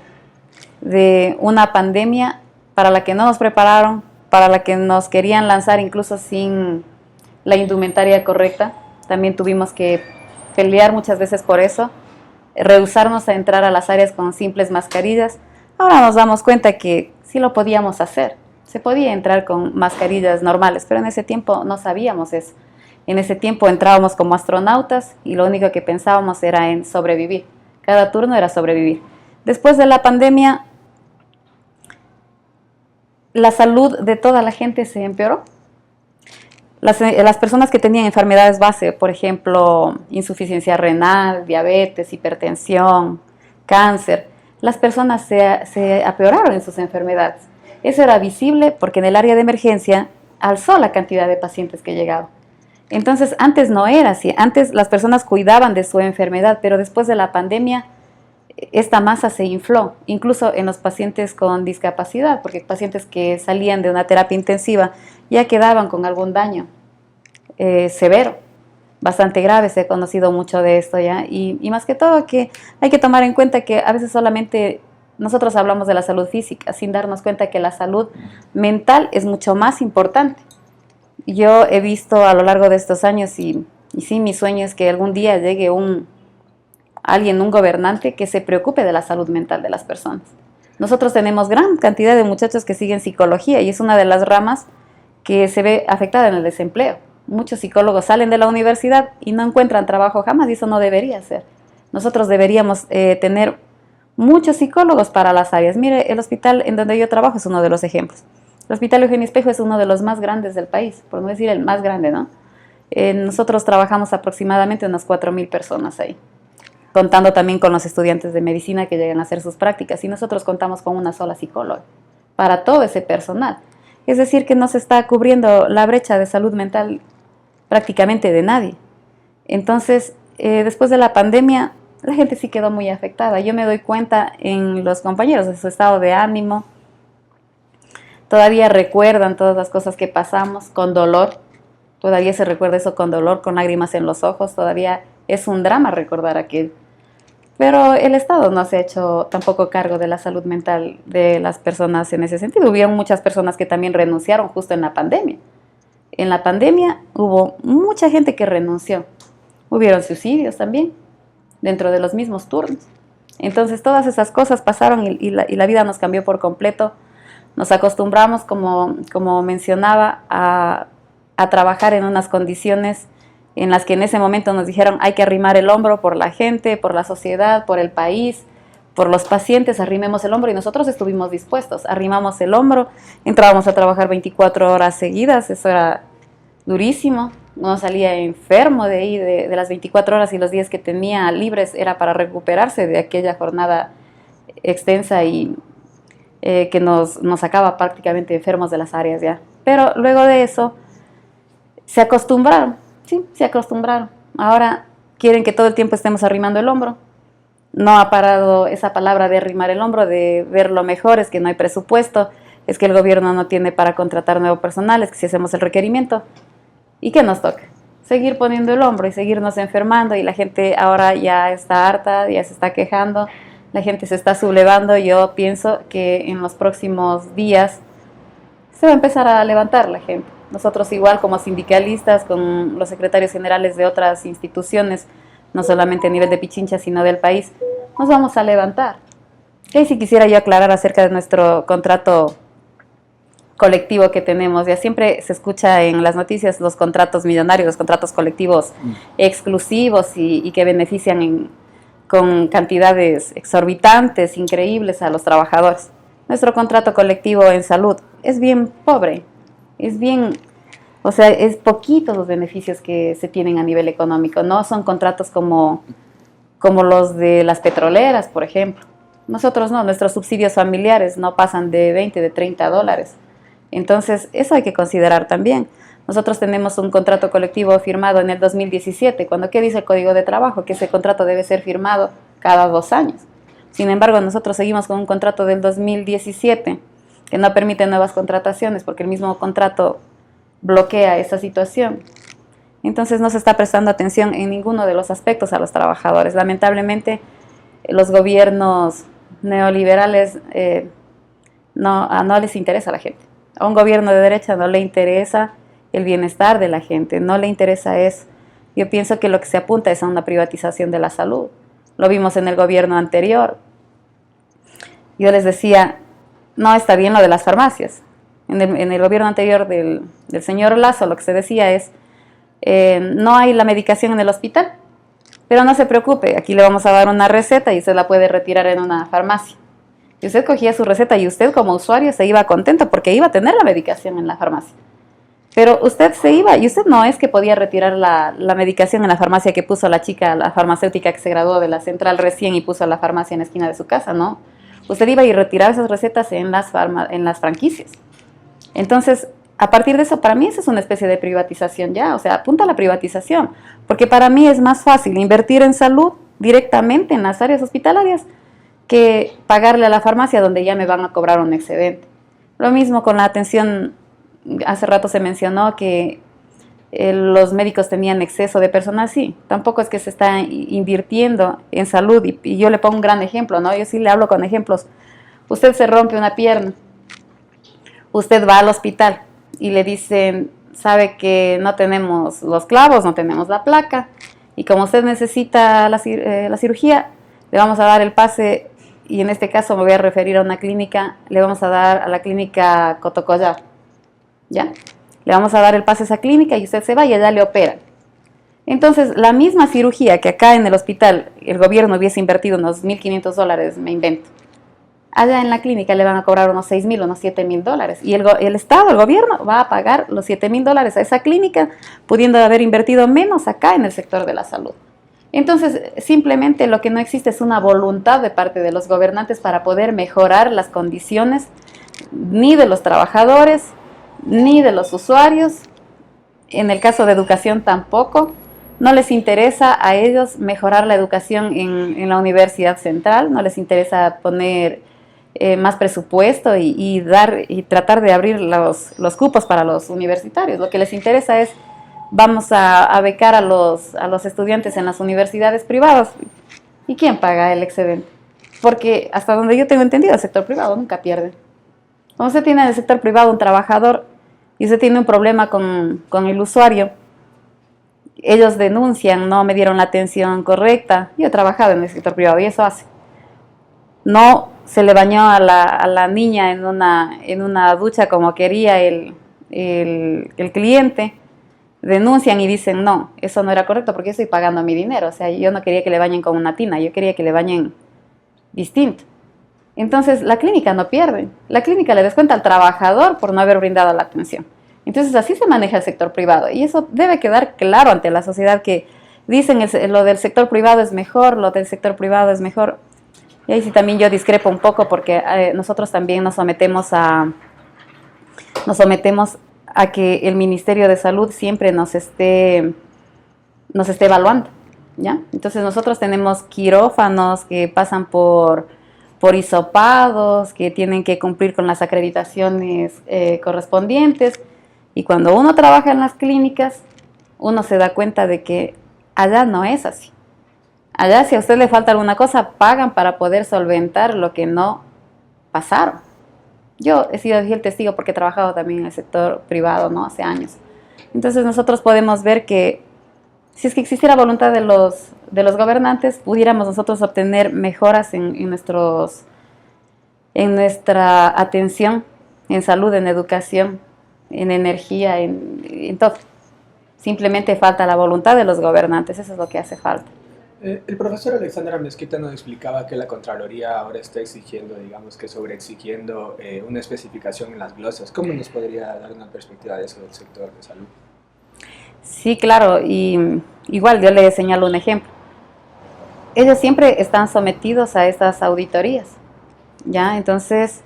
Speaker 10: de una pandemia para la que no nos prepararon, para la que nos querían lanzar incluso sin la indumentaria correcta. También tuvimos que pelear muchas veces por eso, rehusarnos a entrar a las áreas con simples mascarillas. Ahora nos damos cuenta que sí lo podíamos hacer, se podía entrar con mascarillas normales, pero en ese tiempo no sabíamos eso. En ese tiempo entrábamos como astronautas y lo único que pensábamos era en sobrevivir. Cada turno era sobrevivir. Después de la pandemia, la salud de toda la gente se empeoró. Las personas que tenían enfermedades base, por ejemplo, insuficiencia renal, diabetes, hipertensión, cáncer, las personas se apeoraron en sus enfermedades. Eso era visible porque en el área de emergencia alzó la cantidad de pacientes que llegaban. Entonces, antes no era así. Antes las personas cuidaban de su enfermedad, pero después de la pandemia, esta masa se infló, incluso en los pacientes con discapacidad, porque pacientes que salían de una terapia intensiva ya quedaban con algún daño severo, bastante grave. Se ha conocido mucho de esto ya. Y más que todo, que hay que tomar en cuenta que a veces solamente nosotros hablamos de la salud física, sin darnos cuenta que la salud mental es mucho más importante. Yo he visto a lo largo de estos años y sí, mi sueño es que algún día llegue un gobernante que se preocupe de la salud mental de las personas. Nosotros tenemos gran cantidad de muchachos que siguen psicología y es una de las ramas que se ve afectada en el desempleo. Muchos psicólogos salen de la universidad y no encuentran trabajo jamás, y eso no debería ser. Nosotros deberíamos tener muchos psicólogos para las áreas. Mire, el hospital en donde yo trabajo es uno de los ejemplos. El Hospital Eugenio Espejo es uno de los más grandes del país, por no decir el más grande, ¿no? Nosotros trabajamos aproximadamente unas 4,000 personas ahí, contando también con los estudiantes de medicina que llegan a hacer sus prácticas, y nosotros contamos con una sola psicóloga para todo ese personal. Es decir, que no se está cubriendo la brecha de salud mental prácticamente de nadie. Entonces, después de la pandemia, la gente sí quedó muy afectada. Yo me doy cuenta en los compañeros de su estado de ánimo. Todavía recuerdan todas las cosas que pasamos con dolor. Todavía se recuerda eso con dolor, con lágrimas en los ojos. Todavía es un drama recordar aquello. Pero el Estado no se ha hecho tampoco cargo de la salud mental de las personas en ese sentido. Hubieron muchas personas que también renunciaron justo en la pandemia. En la pandemia hubo mucha gente que renunció. Hubieron suicidios también, dentro de los mismos turnos. Entonces todas esas cosas pasaron y la vida nos cambió por completo. Nos acostumbramos, como mencionaba, a trabajar en unas condiciones en las que en ese momento nos dijeron hay que arrimar el hombro por la gente, por la sociedad, por el país, por los pacientes arrimemos el hombro, y nosotros estuvimos dispuestos, arrimamos el hombro, entrábamos a trabajar 24 horas seguidas, eso era durísimo, uno salía enfermo de ahí, de las 24 horas, y los días que tenía libres era para recuperarse de aquella jornada extensa y que nos sacaba prácticamente enfermos de las áreas ya. Pero luego de eso se acostumbraron, sí, se acostumbraron. Ahora quieren que todo el tiempo estemos arrimando el hombro. No ha parado esa palabra de arrimar el hombro, de ver lo mejor, es que no hay presupuesto, es que el gobierno no tiene para contratar nuevo personal, es que si hacemos el requerimiento. ¿Y qué nos toca? Seguir poniendo el hombro y seguirnos enfermando, y la gente ahora ya está harta, ya se está quejando, la gente se está sublevando. Yo pienso que en los próximos días se va a empezar a levantar la gente. Nosotros igual como sindicalistas, con los secretarios generales de otras instituciones, no solamente a nivel de Pichincha, sino del país, nos vamos a levantar. Y ahí sí quisiera yo aclarar acerca de nuestro contrato colectivo que tenemos. Ya siempre se escucha en las noticias los contratos millonarios, los contratos colectivos exclusivos y que benefician con cantidades exorbitantes, increíbles a los trabajadores. Nuestro contrato colectivo en salud es bien pobre, es bien... O sea, es poquito los beneficios que se tienen a nivel económico. No son contratos como los de las petroleras, por ejemplo. Nosotros no, nuestros subsidios familiares no pasan de 20, de 30 dólares. Entonces, eso hay que considerar también. Nosotros tenemos un contrato colectivo firmado en el 2017, cuando ¿qué dice el Código de Trabajo? Que ese contrato debe ser firmado cada 2 años. Sin embargo, nosotros seguimos con un contrato del 2017 que no permite nuevas contrataciones porque el mismo contrato bloquea esa situación. Entonces no se está prestando atención en ninguno de los aspectos a los trabajadores. Lamentablemente los gobiernos neoliberales no les interesa a la gente. A un gobierno de derecha no le interesa el bienestar de la gente, no le interesa eso. Yo pienso que lo que se apunta es a una privatización de la salud. Lo vimos en el gobierno anterior. Yo les decía, no está bien lo de las farmacias. En el gobierno anterior del señor Lazo, lo que se decía es, no hay la medicación en el hospital, pero no se preocupe, aquí le vamos a dar una receta y usted la puede retirar en una farmacia. Y usted cogía su receta y usted como usuario se iba contento porque iba a tener la medicación en la farmacia. Pero usted se iba y usted no es que podía retirar la medicación en la farmacia que puso la chica, la farmacéutica que se graduó de la central recién y puso la farmacia en la esquina de su casa, no. Usted iba y retiraba esas recetas en las franquicias. Entonces, a partir de eso, para mí eso es una especie de privatización ya, o sea, apunta a la privatización, porque para mí es más fácil invertir en salud directamente en las áreas hospitalarias que pagarle a la farmacia donde ya me van a cobrar un excedente. Lo mismo con la atención, hace rato se mencionó que los médicos tenían exceso de personal, sí, tampoco es que se está invirtiendo en salud y yo le pongo un gran ejemplo, ¿no? Yo sí le hablo con ejemplos. Usted se rompe una pierna. Usted va al hospital y le dicen, sabe que no tenemos los clavos, no tenemos la placa, y como usted necesita la cirugía, le vamos a dar el pase, y en este caso me voy a referir a una clínica, le vamos a dar a la clínica Cotocollar, ¿ya? Le vamos a dar el pase a esa clínica y usted se va y allá le operan. Entonces, la misma cirugía que acá en el hospital el gobierno hubiese invertido unos $1.500, me invento, allá en la clínica le van a cobrar unos $6.000, unos $7.000. Y el Estado, el gobierno, va a pagar los $7.000 a esa clínica, pudiendo haber invertido menos acá en el sector de la salud. Entonces, simplemente lo que no existe es una voluntad de parte de los gobernantes para poder mejorar las condiciones ni de los trabajadores, ni de los usuarios. En el caso de educación tampoco. No les interesa a ellos mejorar la educación en la Universidad Central, no les interesa poner más presupuesto y tratar de abrir los cupos para los universitarios. Lo que les interesa es, vamos a becar a los estudiantes en las universidades privadas. ¿Y quién paga el excedente? Porque hasta donde yo tengo entendido, el sector privado nunca pierde. Cuando usted tiene en el sector privado un trabajador y usted tiene un problema con el usuario, ellos denuncian, no me dieron la atención correcta. Yo he trabajado en el sector privado y eso hace. No se le bañó a la niña en una ducha como quería el cliente. Denuncian y dicen, no, eso no era correcto porque yo estoy pagando mi dinero. O sea, yo no quería que le bañen con una tina, yo quería que le bañen distinto. Entonces, la clínica no pierde. La clínica le descuenta al trabajador por no haber brindado la atención. Entonces, así se maneja el sector privado. Y eso debe quedar claro ante la sociedad, que dicen lo del sector privado es mejor, lo del sector privado es mejor. Y ahí sí también yo discrepo un poco, porque nosotros también nos sometemos a que el Ministerio de Salud siempre nos esté evaluando, ¿ya? Entonces nosotros tenemos quirófanos que pasan por hisopados, que tienen que cumplir con las acreditaciones correspondientes, y cuando uno trabaja en las clínicas, uno se da cuenta de que allá no es así. Allá, si a usted le falta alguna cosa, pagan para poder solventar lo que no pasaron. Yo he sido fiel testigo porque he trabajado también en el sector privado, ¿no? Hace años. Entonces nosotros podemos ver que si es que existiera voluntad de los gobernantes, pudiéramos nosotros obtener mejoras en nuestra atención, en salud, en educación, en energía, en todo. Simplemente falta la voluntad de los gobernantes, eso es lo que hace falta.
Speaker 9: El profesor Alexandra Mezquita nos explicaba que la Contraloría ahora está exigiendo, digamos que sobreexigiendo una especificación en las glosas. ¿Cómo nos podría dar una perspectiva de eso del sector de salud?
Speaker 10: Sí, claro, y igual yo le señalo un ejemplo. Ellos siempre están sometidos a estas auditorías, ¿ya? Entonces,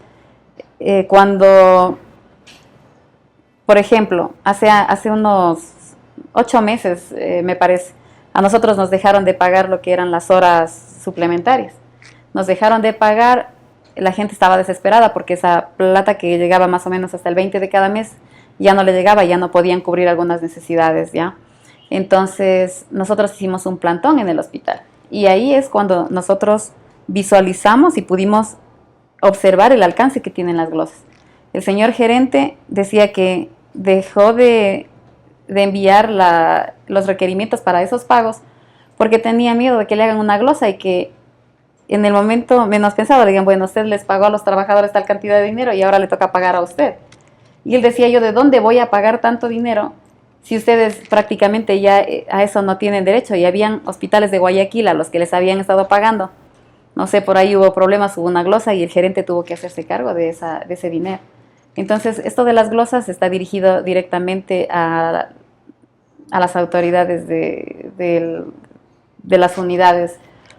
Speaker 10: cuando, por ejemplo, hace unos 8 meses, me parece, a nosotros nos dejaron de pagar lo que eran las horas suplementarias. Nos dejaron de pagar, la gente estaba desesperada porque esa plata que llegaba más o menos hasta el 20 de cada mes ya no le llegaba, ya no podían cubrir algunas necesidades, ¿ya? Entonces, nosotros hicimos un plantón en el hospital. Y ahí es cuando nosotros visualizamos y pudimos observar el alcance que tienen las glosas. El señor gerente decía que dejó de enviar los requerimientos para esos pagos porque tenía miedo de que le hagan una glosa y que en el momento menos pensado le digan, bueno, usted les pagó a los trabajadores tal cantidad de dinero y ahora le toca pagar a usted. Y él decía, yo, ¿de dónde voy a pagar tanto dinero si ustedes prácticamente ya a eso no tienen derecho? Y habían hospitales de Guayaquil a los que les habían estado pagando. No sé, por ahí hubo problemas, hubo una glosa y el gerente tuvo que hacerse cargo de ese dinero. Entonces, esto de las glosas está dirigido directamente a las autoridades de las unidades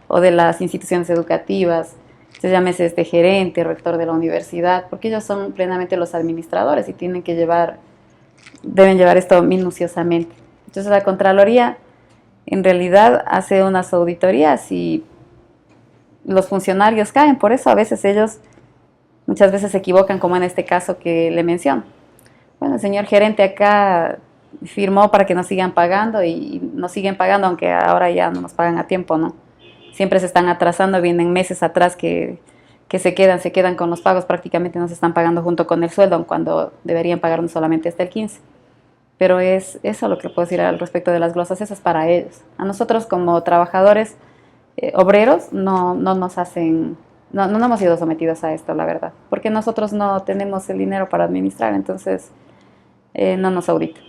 Speaker 10: o de las instituciones educativas, se llámese gerente, rector de la universidad, porque ellos son plenamente los administradores y deben llevar esto minuciosamente. Entonces, la Contraloría en realidad hace unas auditorías y los funcionarios caen, por eso a veces ellos muchas veces se equivocan, como en este caso que le menciono. Bueno, el señor gerente acá firmó para que nos sigan pagando y nos siguen pagando, aunque ahora ya no nos pagan a tiempo, ¿no? Siempre se están atrasando, vienen meses atrás que se quedan con los pagos, prácticamente nos están pagando junto con el sueldo, cuando deberían pagarnos solamente hasta el 15. Pero es eso lo que puedo decir al respecto de las glosas, eso es para ellos. A nosotros como trabajadores obreros no hemos sido sometidos a esto, la verdad, porque nosotros no tenemos el dinero para administrar, entonces no nos audita.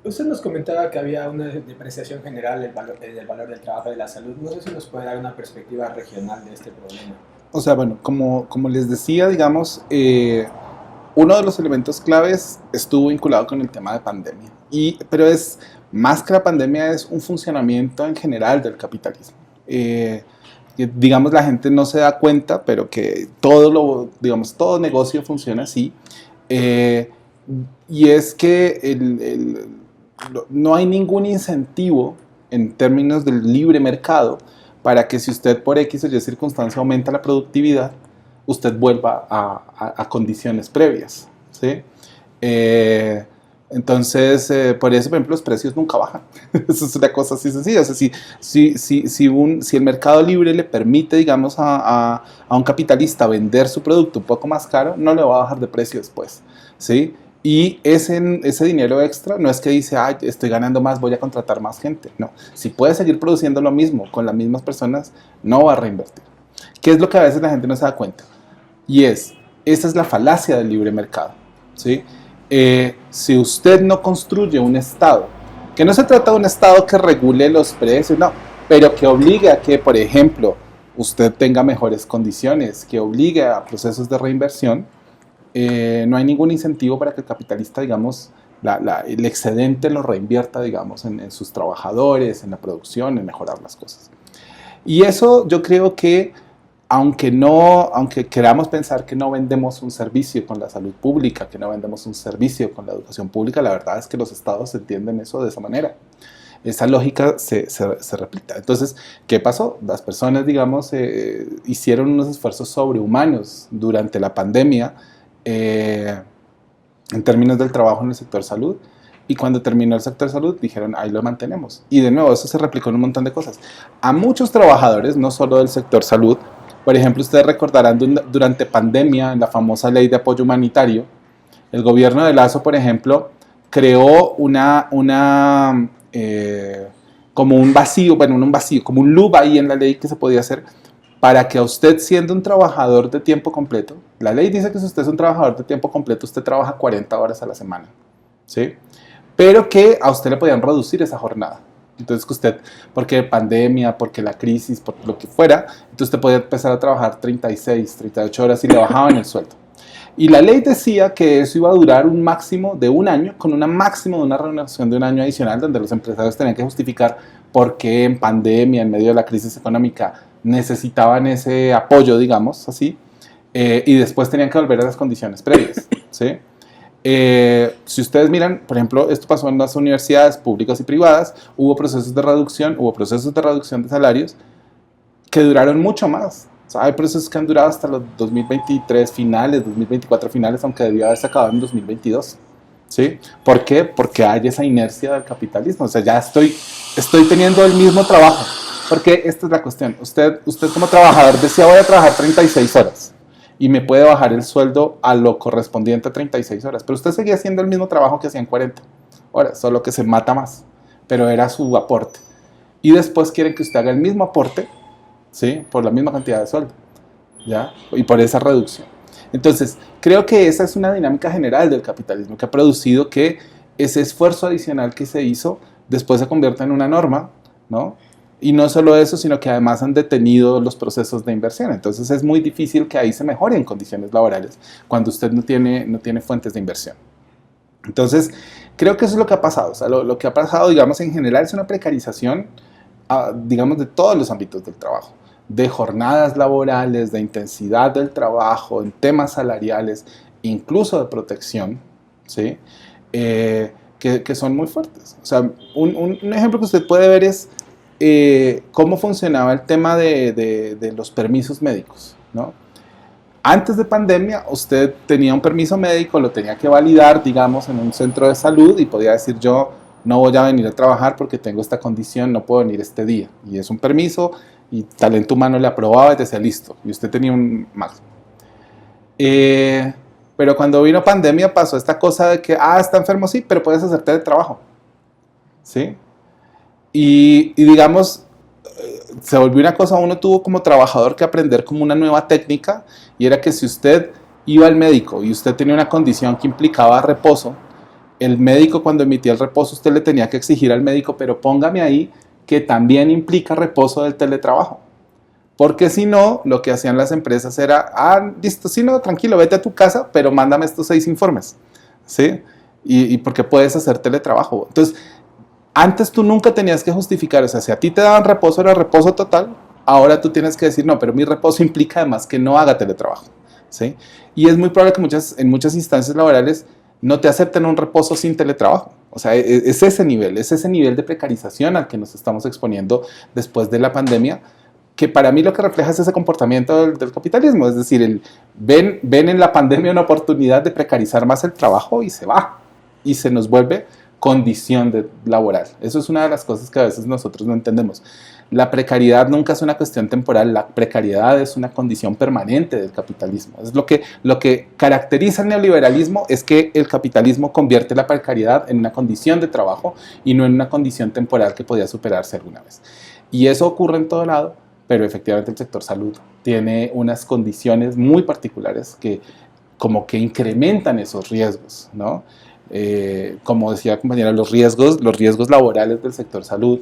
Speaker 9: Usted nos comentaba que había una depreciación general del valor del trabajo de la salud. No sé si nos puede dar una perspectiva regional de este problema.
Speaker 11: O sea, bueno, como les decía, digamos, uno de los elementos claves estuvo vinculado con el tema de pandemia. Pero es más que la pandemia, es un funcionamiento en general del capitalismo. Digamos, la gente no se da cuenta, pero que todo negocio funciona así. Y es que no hay ningún incentivo en términos del libre mercado para que si usted por X o Y circunstancia aumenta la productividad, usted vuelva a condiciones previas, ¿sí? Entonces, por eso, por ejemplo, los precios nunca bajan. Eso es una cosa así sencilla. O sea, si el mercado libre le permite, digamos, a un capitalista vender su producto un poco más caro, no le va a bajar de precio después, ¿sí? Y ese dinero extra no es que dice, ay, estoy ganando más, voy a contratar más gente. No, si puede seguir produciendo lo mismo con las mismas personas, no va a reinvertir. ¿Qué es lo que a veces la gente no se da cuenta? Y esa es la falacia del libre mercado, ¿sí? Si usted no construye un Estado, que no se trata de un Estado que regule los precios, no, pero que obligue a que, por ejemplo, usted tenga mejores condiciones, que obligue a procesos de reinversión, no hay ningún incentivo para que el capitalista, digamos, el excedente lo reinvierta, digamos, en sus trabajadores, en la producción, en mejorar las cosas. Y eso yo creo que, aunque queramos pensar que no vendemos un servicio con la salud pública, que no vendemos un servicio con la educación pública, la verdad es que los estados entienden eso de esa manera. Esa lógica se replica. Entonces, ¿qué pasó? Las personas, digamos, hicieron unos esfuerzos sobrehumanos durante la pandemia en términos del trabajo en el sector salud, y cuando terminó el sector salud dijeron, ahí lo mantenemos. Y de nuevo, eso se replicó en un montón de cosas. A muchos trabajadores, no solo del sector salud, por ejemplo, ustedes recordarán durante pandemia, en la famosa ley de apoyo humanitario, el gobierno de Lasso, por ejemplo, creó como un vacío, como un loop ahí en la ley que se podía hacer para que a usted, siendo un trabajador de tiempo completo, la ley dice que si usted es un trabajador de tiempo completo, usted trabaja 40 horas a la semana, ¿sí? Pero que a usted le podían reducir esa jornada. Entonces que usted, porque pandemia, porque la crisis, por lo que fuera, entonces usted podía empezar a trabajar 36, 38 horas y le bajaban el sueldo. Y la ley decía que eso iba a durar un máximo de un año, con una máximo de una renovación de un año adicional, donde los empresarios tenían que justificar por qué en pandemia, en medio de la crisis económica, necesitaban ese apoyo, digamos así, y después tenían que volver a las condiciones previas, ¿sí? Si ustedes miran, por ejemplo, esto pasó en las universidades públicas y privadas, hubo procesos de reducción de salarios que duraron mucho más. O sea, hay procesos que han durado hasta los 2023 finales, 2024 finales, aunque debió haberse acabado en 2022. ¿Sí? ¿Por qué? Porque hay esa inercia del capitalismo. O sea, ya estoy teniendo el mismo trabajo. Porque esta es la cuestión. Usted como trabajador decía, voy a trabajar 36 horas y me puede bajar el sueldo a lo correspondiente a 36 horas. Pero usted seguía haciendo el mismo trabajo que hacía en 40 horas, solo que se mata más. Pero era su aporte. Y después quieren que usted haga el mismo aporte, ¿sí? Por la misma cantidad de sueldo, ¿ya? Y por esa reducción. Entonces, creo que esa es una dinámica general del capitalismo que ha producido que ese esfuerzo adicional que se hizo después se convierta en una norma, ¿no? Y no solo eso, sino que además han detenido los procesos de inversión. Entonces es muy difícil que ahí se mejoren condiciones laborales cuando usted no tiene fuentes de inversión. Entonces, creo que eso es lo que ha pasado. O sea, lo que ha pasado, digamos, en general es una precarización, digamos, de todos los ámbitos del trabajo. De jornadas laborales, de intensidad del trabajo, en temas salariales, incluso de protección, ¿sí? Que son muy fuertes. O sea, un ejemplo que usted puede ver es cómo funcionaba el tema de los permisos médicos, ¿no? Antes de pandemia, usted tenía un permiso médico, lo tenía que validar, digamos, en un centro de salud y podía decir, yo no voy a venir a trabajar porque tengo esta condición, no puedo venir este día. Y es un permiso, y talento humano le aprobaba y decía, listo, y usted tenía un máximo. Pero cuando vino pandemia pasó esta cosa de que, está enfermo, sí, pero puedes hacer teletrabajo, ¿sí? Y digamos, se volvió una cosa, uno tuvo como trabajador que aprender como una nueva técnica, y era que si usted iba al médico y usted tenía una condición que implicaba reposo, el médico cuando emitía el reposo, usted le tenía que exigir al médico, pero póngame ahí que también implica reposo del teletrabajo. Porque si no, lo que hacían las empresas era, listo, si no, tranquilo, vete a tu casa, pero mándame estos 6 informes, ¿sí? Y porque puedes hacer teletrabajo. Entonces, antes tú nunca tenías que justificar, o sea, si a ti te daban reposo, era reposo total, ahora tú tienes que decir, no, pero mi reposo implica además que no haga teletrabajo, ¿sí? Y es muy probable que en muchas instancias laborales no te acepten un reposo sin teletrabajo. O sea, es ese nivel de precarización al que nos estamos exponiendo después de la pandemia, que para mí lo que refleja es ese comportamiento del capitalismo. Es decir, ven en la pandemia una oportunidad de precarizar más el trabajo y se va. Y se nos vuelve condición laboral. Eso es una de las cosas que a veces nosotros no entendemos. La precariedad nunca es una cuestión temporal, la precariedad es una condición permanente del capitalismo. Es lo que caracteriza el neoliberalismo, es que el capitalismo convierte la precariedad en una condición de trabajo y no en una condición temporal que podía superarse alguna vez. Y eso ocurre en todo lado, pero efectivamente el sector salud tiene unas condiciones muy particulares que como que incrementan esos riesgos, ¿no? Como decía la compañera, los riesgos laborales del sector salud,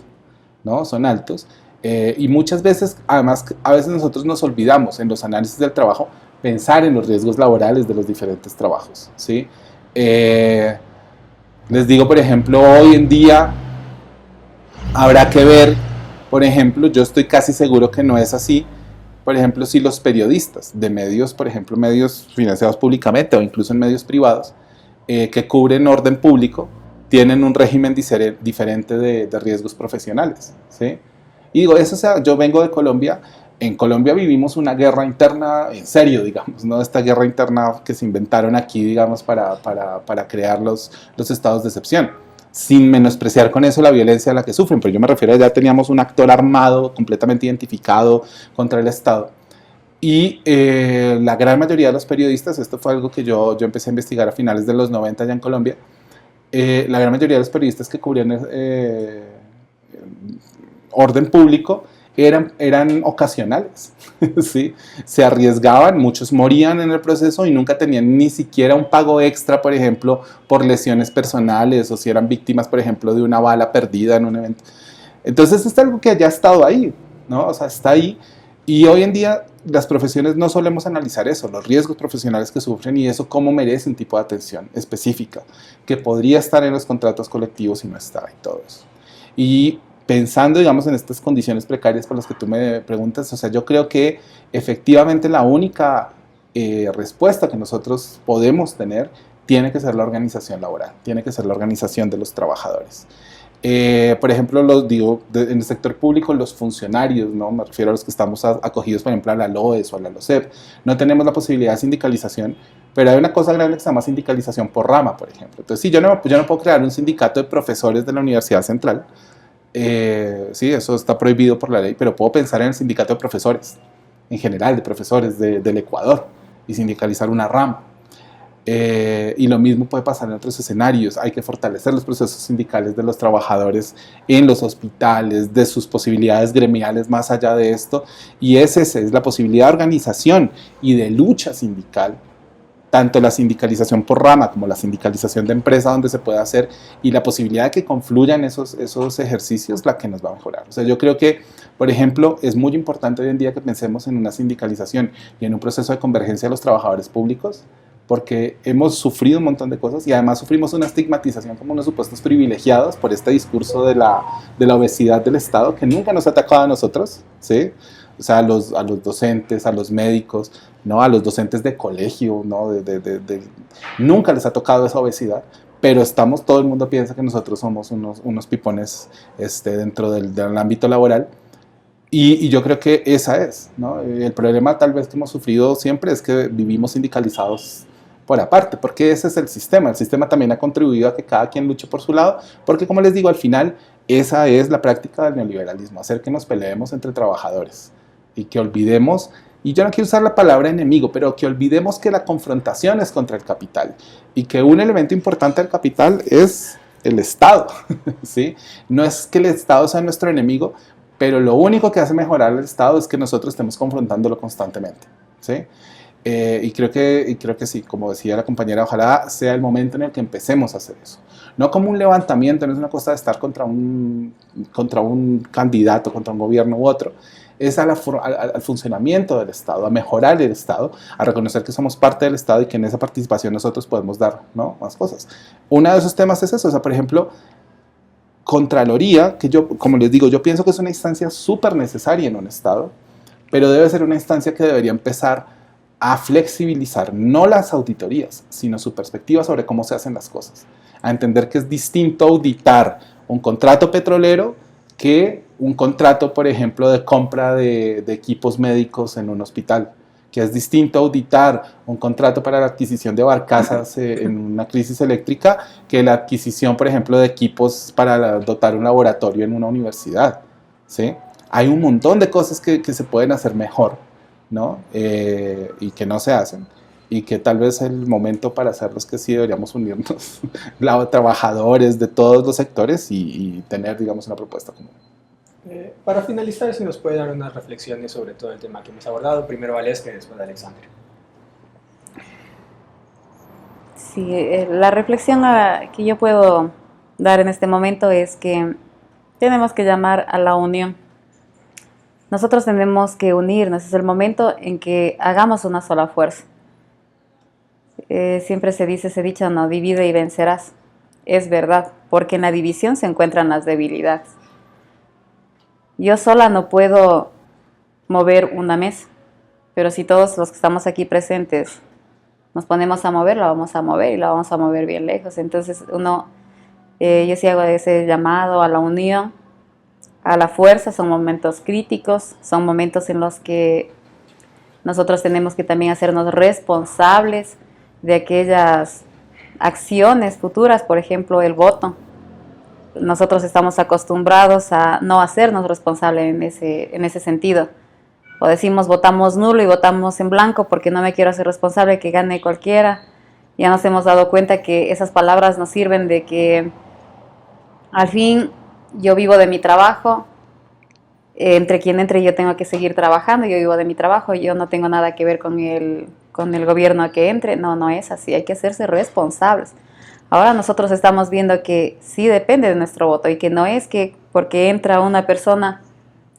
Speaker 11: ¿no? Son altos, Y muchas veces, además, a veces nosotros nos olvidamos en los análisis del trabajo pensar en los riesgos laborales de los diferentes trabajos, ¿sí? Les digo, por ejemplo, hoy en día habrá que ver, por ejemplo, yo estoy casi seguro que no es así, por ejemplo, si los periodistas de medios, por ejemplo, medios financiados públicamente o incluso en medios privados, que cubren orden público, tienen un régimen diferente de riesgos profesionales, ¿sí? Y digo, eso, o sea, yo vengo de Colombia. En Colombia vivimos una guerra interna en serio, digamos, ¿no? Esta guerra interna que se inventaron aquí, digamos, para crear los estados de excepción, sin menospreciar con eso la violencia a la que sufren, pero yo me refiero a ya teníamos un actor armado, completamente identificado contra el Estado. Y la gran mayoría de los periodistas, esto fue algo que yo empecé a investigar a finales de los 90 ya en Colombia, la gran mayoría de los periodistas que cubrían orden público eran ocasionales, ¿sí? Se arriesgaban, muchos morían en el proceso y nunca tenían ni siquiera un pago extra, por ejemplo, por lesiones personales o si eran víctimas, por ejemplo, de una bala perdida en un evento. Entonces es algo que ya ha estado ahí, ¿no? O sea, está ahí. Y hoy en día las profesiones no solemos analizar eso, los riesgos profesionales que sufren y eso cómo merece un tipo de atención específica, que podría estar en los contratos colectivos y no está y todo eso. Y pensando, digamos, en estas condiciones precarias por las que tú me preguntas, o sea, yo creo que efectivamente la única respuesta que nosotros podemos tener tiene que ser la organización laboral, tiene que ser la organización de los trabajadores. Por ejemplo, en el sector público, los funcionarios, ¿no? Me refiero a los que estamos acogidos, por ejemplo, a la LOES o a la LOCEP, no tenemos la posibilidad de sindicalización, pero hay una cosa grande que se llama sindicalización por rama, por ejemplo. Entonces, sí, yo no puedo crear un sindicato de profesores de la Universidad Central. Sí, eso está prohibido por la ley, pero puedo pensar en el sindicato de profesores, en general, de profesores del Ecuador, y sindicalizar una rama. Y lo mismo puede pasar en otros escenarios. Hay que fortalecer los procesos sindicales de los trabajadores en los hospitales, de sus posibilidades gremiales más allá de esto, y esa es la posibilidad de organización y de lucha sindical, tanto la sindicalización por rama como la sindicalización de empresa donde se puede hacer, y la posibilidad de que confluyan esos ejercicios, la que nos va a mejorar. O sea, yo creo que, por ejemplo, es muy importante hoy en día que pensemos en una sindicalización y en un proceso de convergencia de los trabajadores públicos, porque hemos sufrido un montón de cosas y además sufrimos una estigmatización como unos supuestos privilegiados por este discurso de la obesidad del Estado que nunca nos ha atacado a nosotros, ¿sí? O sea, a los docentes, a los médicos, ¿no? A los docentes de colegio, ¿no? Nunca les ha tocado esa obesidad, pero todo el mundo piensa que nosotros somos unos pipones dentro del ámbito laboral. Y yo creo que esa es, ¿no? El problema tal vez que hemos sufrido siempre es que vivimos sindicalizados por aparte, porque ese es el sistema. El sistema también ha contribuido a que cada quien luche por su lado, porque como les digo, al final esa es la práctica del neoliberalismo, hacer que nos peleemos entre trabajadores y que olvidemos, y yo no quiero usar la palabra enemigo, pero que olvidemos que la confrontación es contra el capital y que un elemento importante del capital es el Estado, ¿sí? No es que el Estado sea nuestro enemigo, pero lo único que hace mejorar el Estado es que nosotros estemos confrontándolo constantemente, ¿sí? Y creo que sí, como decía la compañera, ojalá sea el momento en el que empecemos a hacer eso. No como un levantamiento, no es una cosa de estar contra un candidato, contra un gobierno u otro. Es al funcionamiento del Estado, a mejorar el Estado, a reconocer que somos parte del Estado y que en esa participación nosotros podemos dar, ¿no?, más cosas. Uno de esos temas es eso, o sea, por ejemplo, Contraloría, que yo, como les digo, yo pienso que es una instancia súper necesaria en un Estado, pero debe ser una instancia que debería empezar a flexibilizar no las auditorías, sino su perspectiva sobre cómo se hacen las cosas, a entender que es distinto auditar un contrato petrolero que un contrato, por ejemplo, de compra de equipos médicos en un hospital, que es distinto auditar un contrato para la adquisición de barcazas en una crisis eléctrica que la adquisición, por ejemplo, de equipos para dotar un laboratorio en una universidad, ¿sí? Hay un montón de cosas que se pueden hacer mejor, ¿no? Y que no se hacen, y que tal vez es el momento para hacerlos, que sí deberíamos unirnos, trabajadores de todos los sectores y tener, digamos, una propuesta común.
Speaker 9: Para finalizar, si nos puede dar unas reflexiones sobre todo el tema que hemos abordado, primero Valesca y después Alexandre.
Speaker 10: Sí, la reflexión que yo puedo dar en este momento es que tenemos que llamar a la unión nosotros tenemos que unirnos, es el momento en que hagamos una sola fuerza. Siempre se dice ese dicho, no, divide y vencerás. Es verdad, porque en la división se encuentran las debilidades. Yo sola no puedo mover una mesa, pero si todos los que estamos aquí presentes nos ponemos a mover, la vamos a mover y la vamos a mover bien lejos. Entonces yo sí hago ese llamado a la unión, a la fuerza. Son momentos críticos, son momentos en los que nosotros tenemos que también hacernos responsables de aquellas acciones futuras, por ejemplo, el voto. Nosotros estamos acostumbrados a no hacernos responsables en ese sentido. O decimos votamos nulo y votamos en blanco porque no me quiero hacer responsable que gane cualquiera. Ya nos hemos dado cuenta que esas palabras nos sirven de que al fin yo vivo de mi trabajo, entre quien entre yo tengo que seguir trabajando, yo vivo de mi trabajo, yo no tengo nada que ver con el gobierno que entre. No es así, hay que hacerse responsables. Ahora nosotros estamos viendo que sí depende de nuestro voto y que no es que porque entra una persona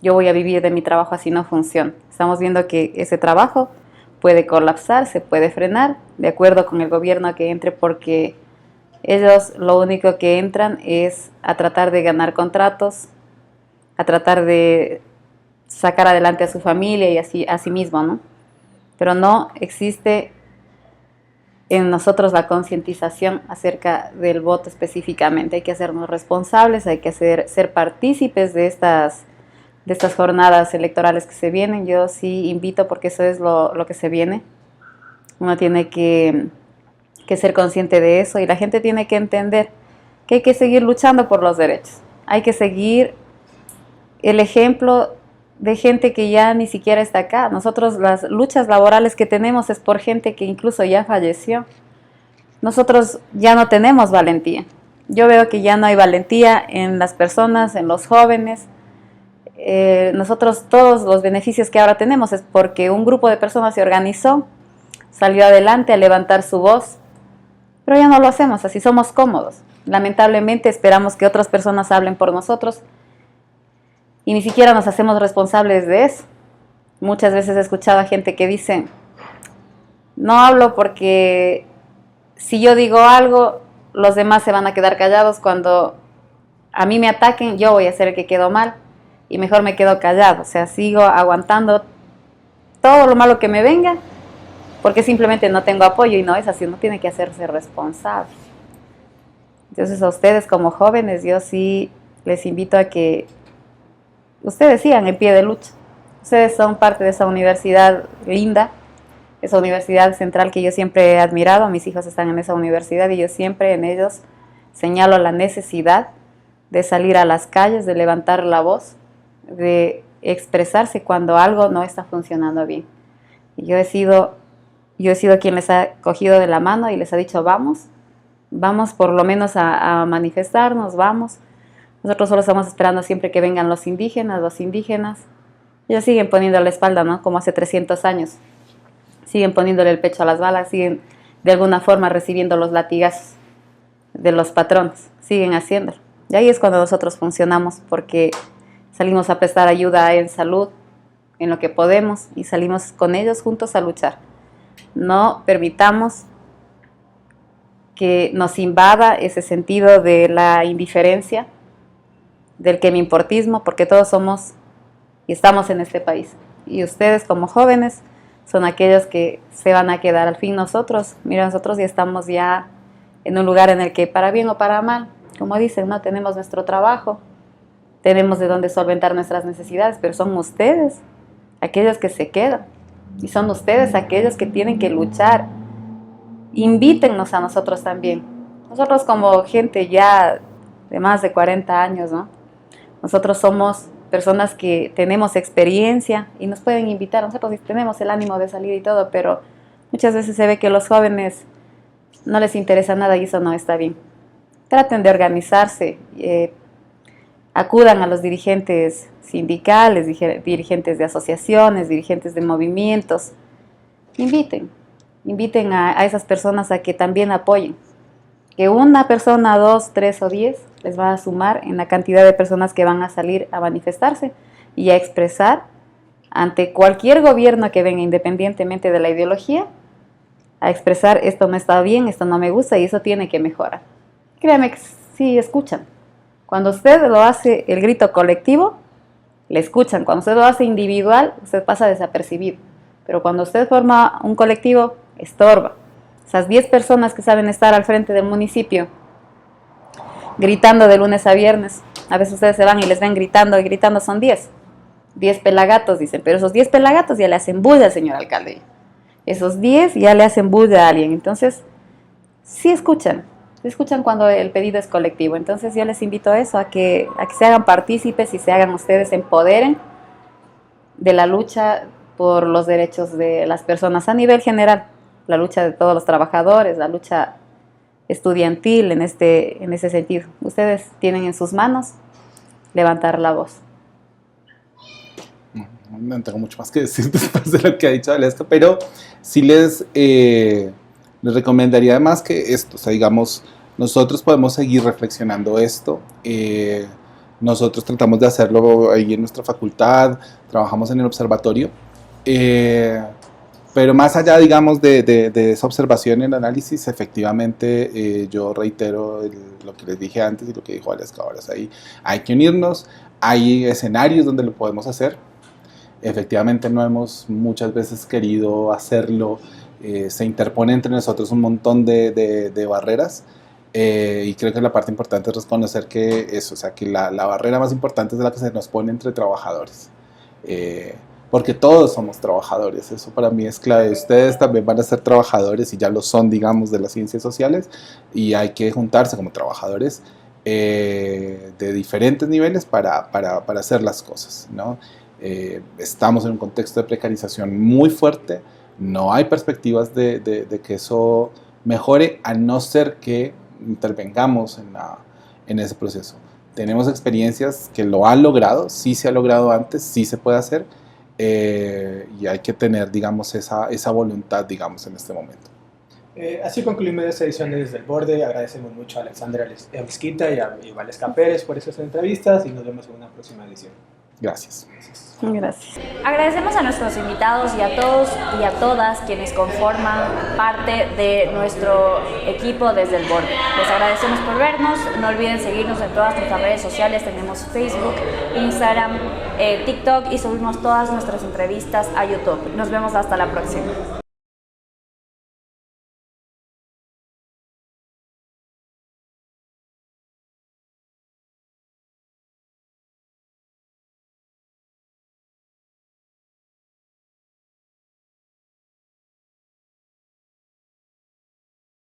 Speaker 10: yo voy a vivir de mi trabajo, así no funciona. Estamos viendo que ese trabajo puede colapsar, se puede frenar de acuerdo con el gobierno que entre, porque ellos lo único que entran es a tratar de ganar contratos, a tratar de sacar adelante a su familia y así a sí mismo, ¿no? Pero no existe en nosotros la concientización acerca del voto específicamente. Hay que hacernos responsables, hay que ser partícipes de estas jornadas electorales que se vienen. Yo sí invito, porque eso es lo que se viene. Uno tiene que ser consciente de eso y la gente tiene que entender que hay que seguir luchando por los derechos. Hay que seguir el ejemplo de gente que ya ni siquiera está acá. Nosotros las luchas laborales que tenemos es por gente que incluso ya falleció. Nosotros ya no tenemos valentía. Yo veo que ya no hay valentía en las personas, en los jóvenes. Nosotros todos los beneficios que ahora tenemos es porque un grupo de personas se organizó, salió adelante a levantar su voz, pero ya no lo hacemos, así somos cómodos. Lamentablemente esperamos que otras personas hablen por nosotros y ni siquiera nos hacemos responsables de eso. Muchas veces he escuchado a gente que dice, no hablo porque si yo digo algo, los demás se van a quedar callados. Cuando a mí me ataquen, yo voy a ser el que quedó mal. Y mejor me quedo callado, o sea, sigo aguantando todo lo malo que me venga, porque simplemente no tengo apoyo, y no es así, uno tiene que hacerse responsable. Entonces a ustedes como jóvenes, yo sí les invito a que ustedes sigan en pie de lucha. Ustedes son parte de esa universidad linda, esa universidad central que yo siempre he admirado. Mis hijos están en esa universidad y yo siempre en ellos señalo la necesidad de salir a las calles, de levantar la voz, de expresarse cuando algo no está funcionando bien. Y yo he sido quien les ha cogido de la mano y les ha dicho vamos por lo menos a manifestarnos, vamos. Nosotros solo estamos esperando siempre que vengan los indígenas. Ellos siguen poniendo la espalda, ¿no? Como hace 300 años. Siguen poniéndole el pecho a las balas, siguen de alguna forma recibiendo los latigazos de los patrones, siguen haciéndolo. Y ahí es cuando nosotros funcionamos, porque salimos a prestar ayuda en salud, en lo que podemos, y salimos con ellos juntos a luchar. No permitamos que nos invada ese sentido de la indiferencia, del que me importismo, porque todos somos y estamos en este país. Y ustedes como jóvenes son aquellos que se van a quedar. Al fin nosotros ya estamos ya en un lugar en el que, para bien o para mal, como dicen, no tenemos nuestro trabajo, tenemos de dónde solventar nuestras necesidades, pero son ustedes aquellos que se quedan y son ustedes aquellos que tienen que luchar. Invítennos a nosotros también. Nosotros como gente ya de más de 40 años, ¿no? Nosotros somos personas que tenemos experiencia y nos pueden invitar. Nosotros tenemos el ánimo de salir y todo, pero muchas veces se ve que a los jóvenes no les interesa nada y eso no está bien. Traten de organizarse, acudan a los dirigentes sindicales, dirigentes de asociaciones, dirigentes de movimientos. Inviten a esas personas a que también apoyen. Que una persona, 2, 3 o 10 les va a sumar en la cantidad de personas que van a salir a manifestarse y a expresar ante cualquier gobierno que venga, independientemente de la ideología, a expresar esto no está bien, esto no me gusta y eso tiene que mejorar. Créame que sí escuchan. Cuando usted lo hace el grito colectivo, le escuchan. Cuando usted lo hace individual, usted pasa desapercibido. Pero cuando usted forma un colectivo, estorba. Esas 10 personas que saben estar al frente del municipio, gritando de lunes a viernes, a veces ustedes se van y les ven gritando y gritando, son 10. 10 pelagatos, dicen, pero esos 10 pelagatos ya le hacen bulla al señor alcalde. Esos 10 ya le hacen bulla a alguien. Entonces, sí escuchan cuando el pedido es colectivo. Entonces yo les invito a eso, a que se hagan partícipes y se hagan ustedes, se empoderen de la lucha por los derechos de las personas a nivel general, la lucha de todos los trabajadores, la lucha estudiantil en ese sentido. Ustedes tienen en sus manos levantar la voz.
Speaker 11: No tengo mucho más que decir después de lo que ha dicho Valesca, pero sí les recomendaría además que esto, o sea, digamos, nosotros podemos seguir reflexionando esto. Nosotros tratamos de hacerlo ahí en nuestra facultad, trabajamos en el observatorio, pero más allá, digamos, de esa observación y el análisis, efectivamente, yo reitero lo que les dije antes y lo que dijo Valesca ahora. Ahí hay que unirnos, hay escenarios donde lo podemos hacer. Efectivamente no hemos muchas veces querido hacerlo, se interpone entre nosotros un montón de barreras, y creo que la parte importante es reconocer que eso, o sea, que la barrera más importante es la que se nos pone entre trabajadores, porque todos somos trabajadores, eso para mí es clave. Ustedes también van a ser trabajadores y ya lo son, digamos, de las ciencias sociales, y hay que juntarse como trabajadores de diferentes niveles para hacer las cosas, ¿no? Estamos en un contexto de precarización muy fuerte, no hay perspectivas de que eso mejore, a no ser que intervengamos en ese proceso. Tenemos experiencias que lo han logrado, sí se ha logrado antes, sí se puede hacer, y hay que tener, digamos, esa voluntad, digamos, en este momento.
Speaker 9: Así concluimos esta edición de Desde el Borde. Agradecemos mucho a Alexandra Mezquita y Valesca Pérez por esas entrevistas y nos vemos en una próxima edición.
Speaker 11: Gracias.
Speaker 10: Gracias.
Speaker 4: Agradecemos a nuestros invitados y a todos y a todas quienes conforman parte de nuestro equipo Desde el Borde. Les agradecemos por vernos. No olviden seguirnos en todas nuestras redes sociales. Tenemos Facebook, Instagram, TikTok y subimos todas nuestras entrevistas a YouTube. Nos vemos hasta la próxima.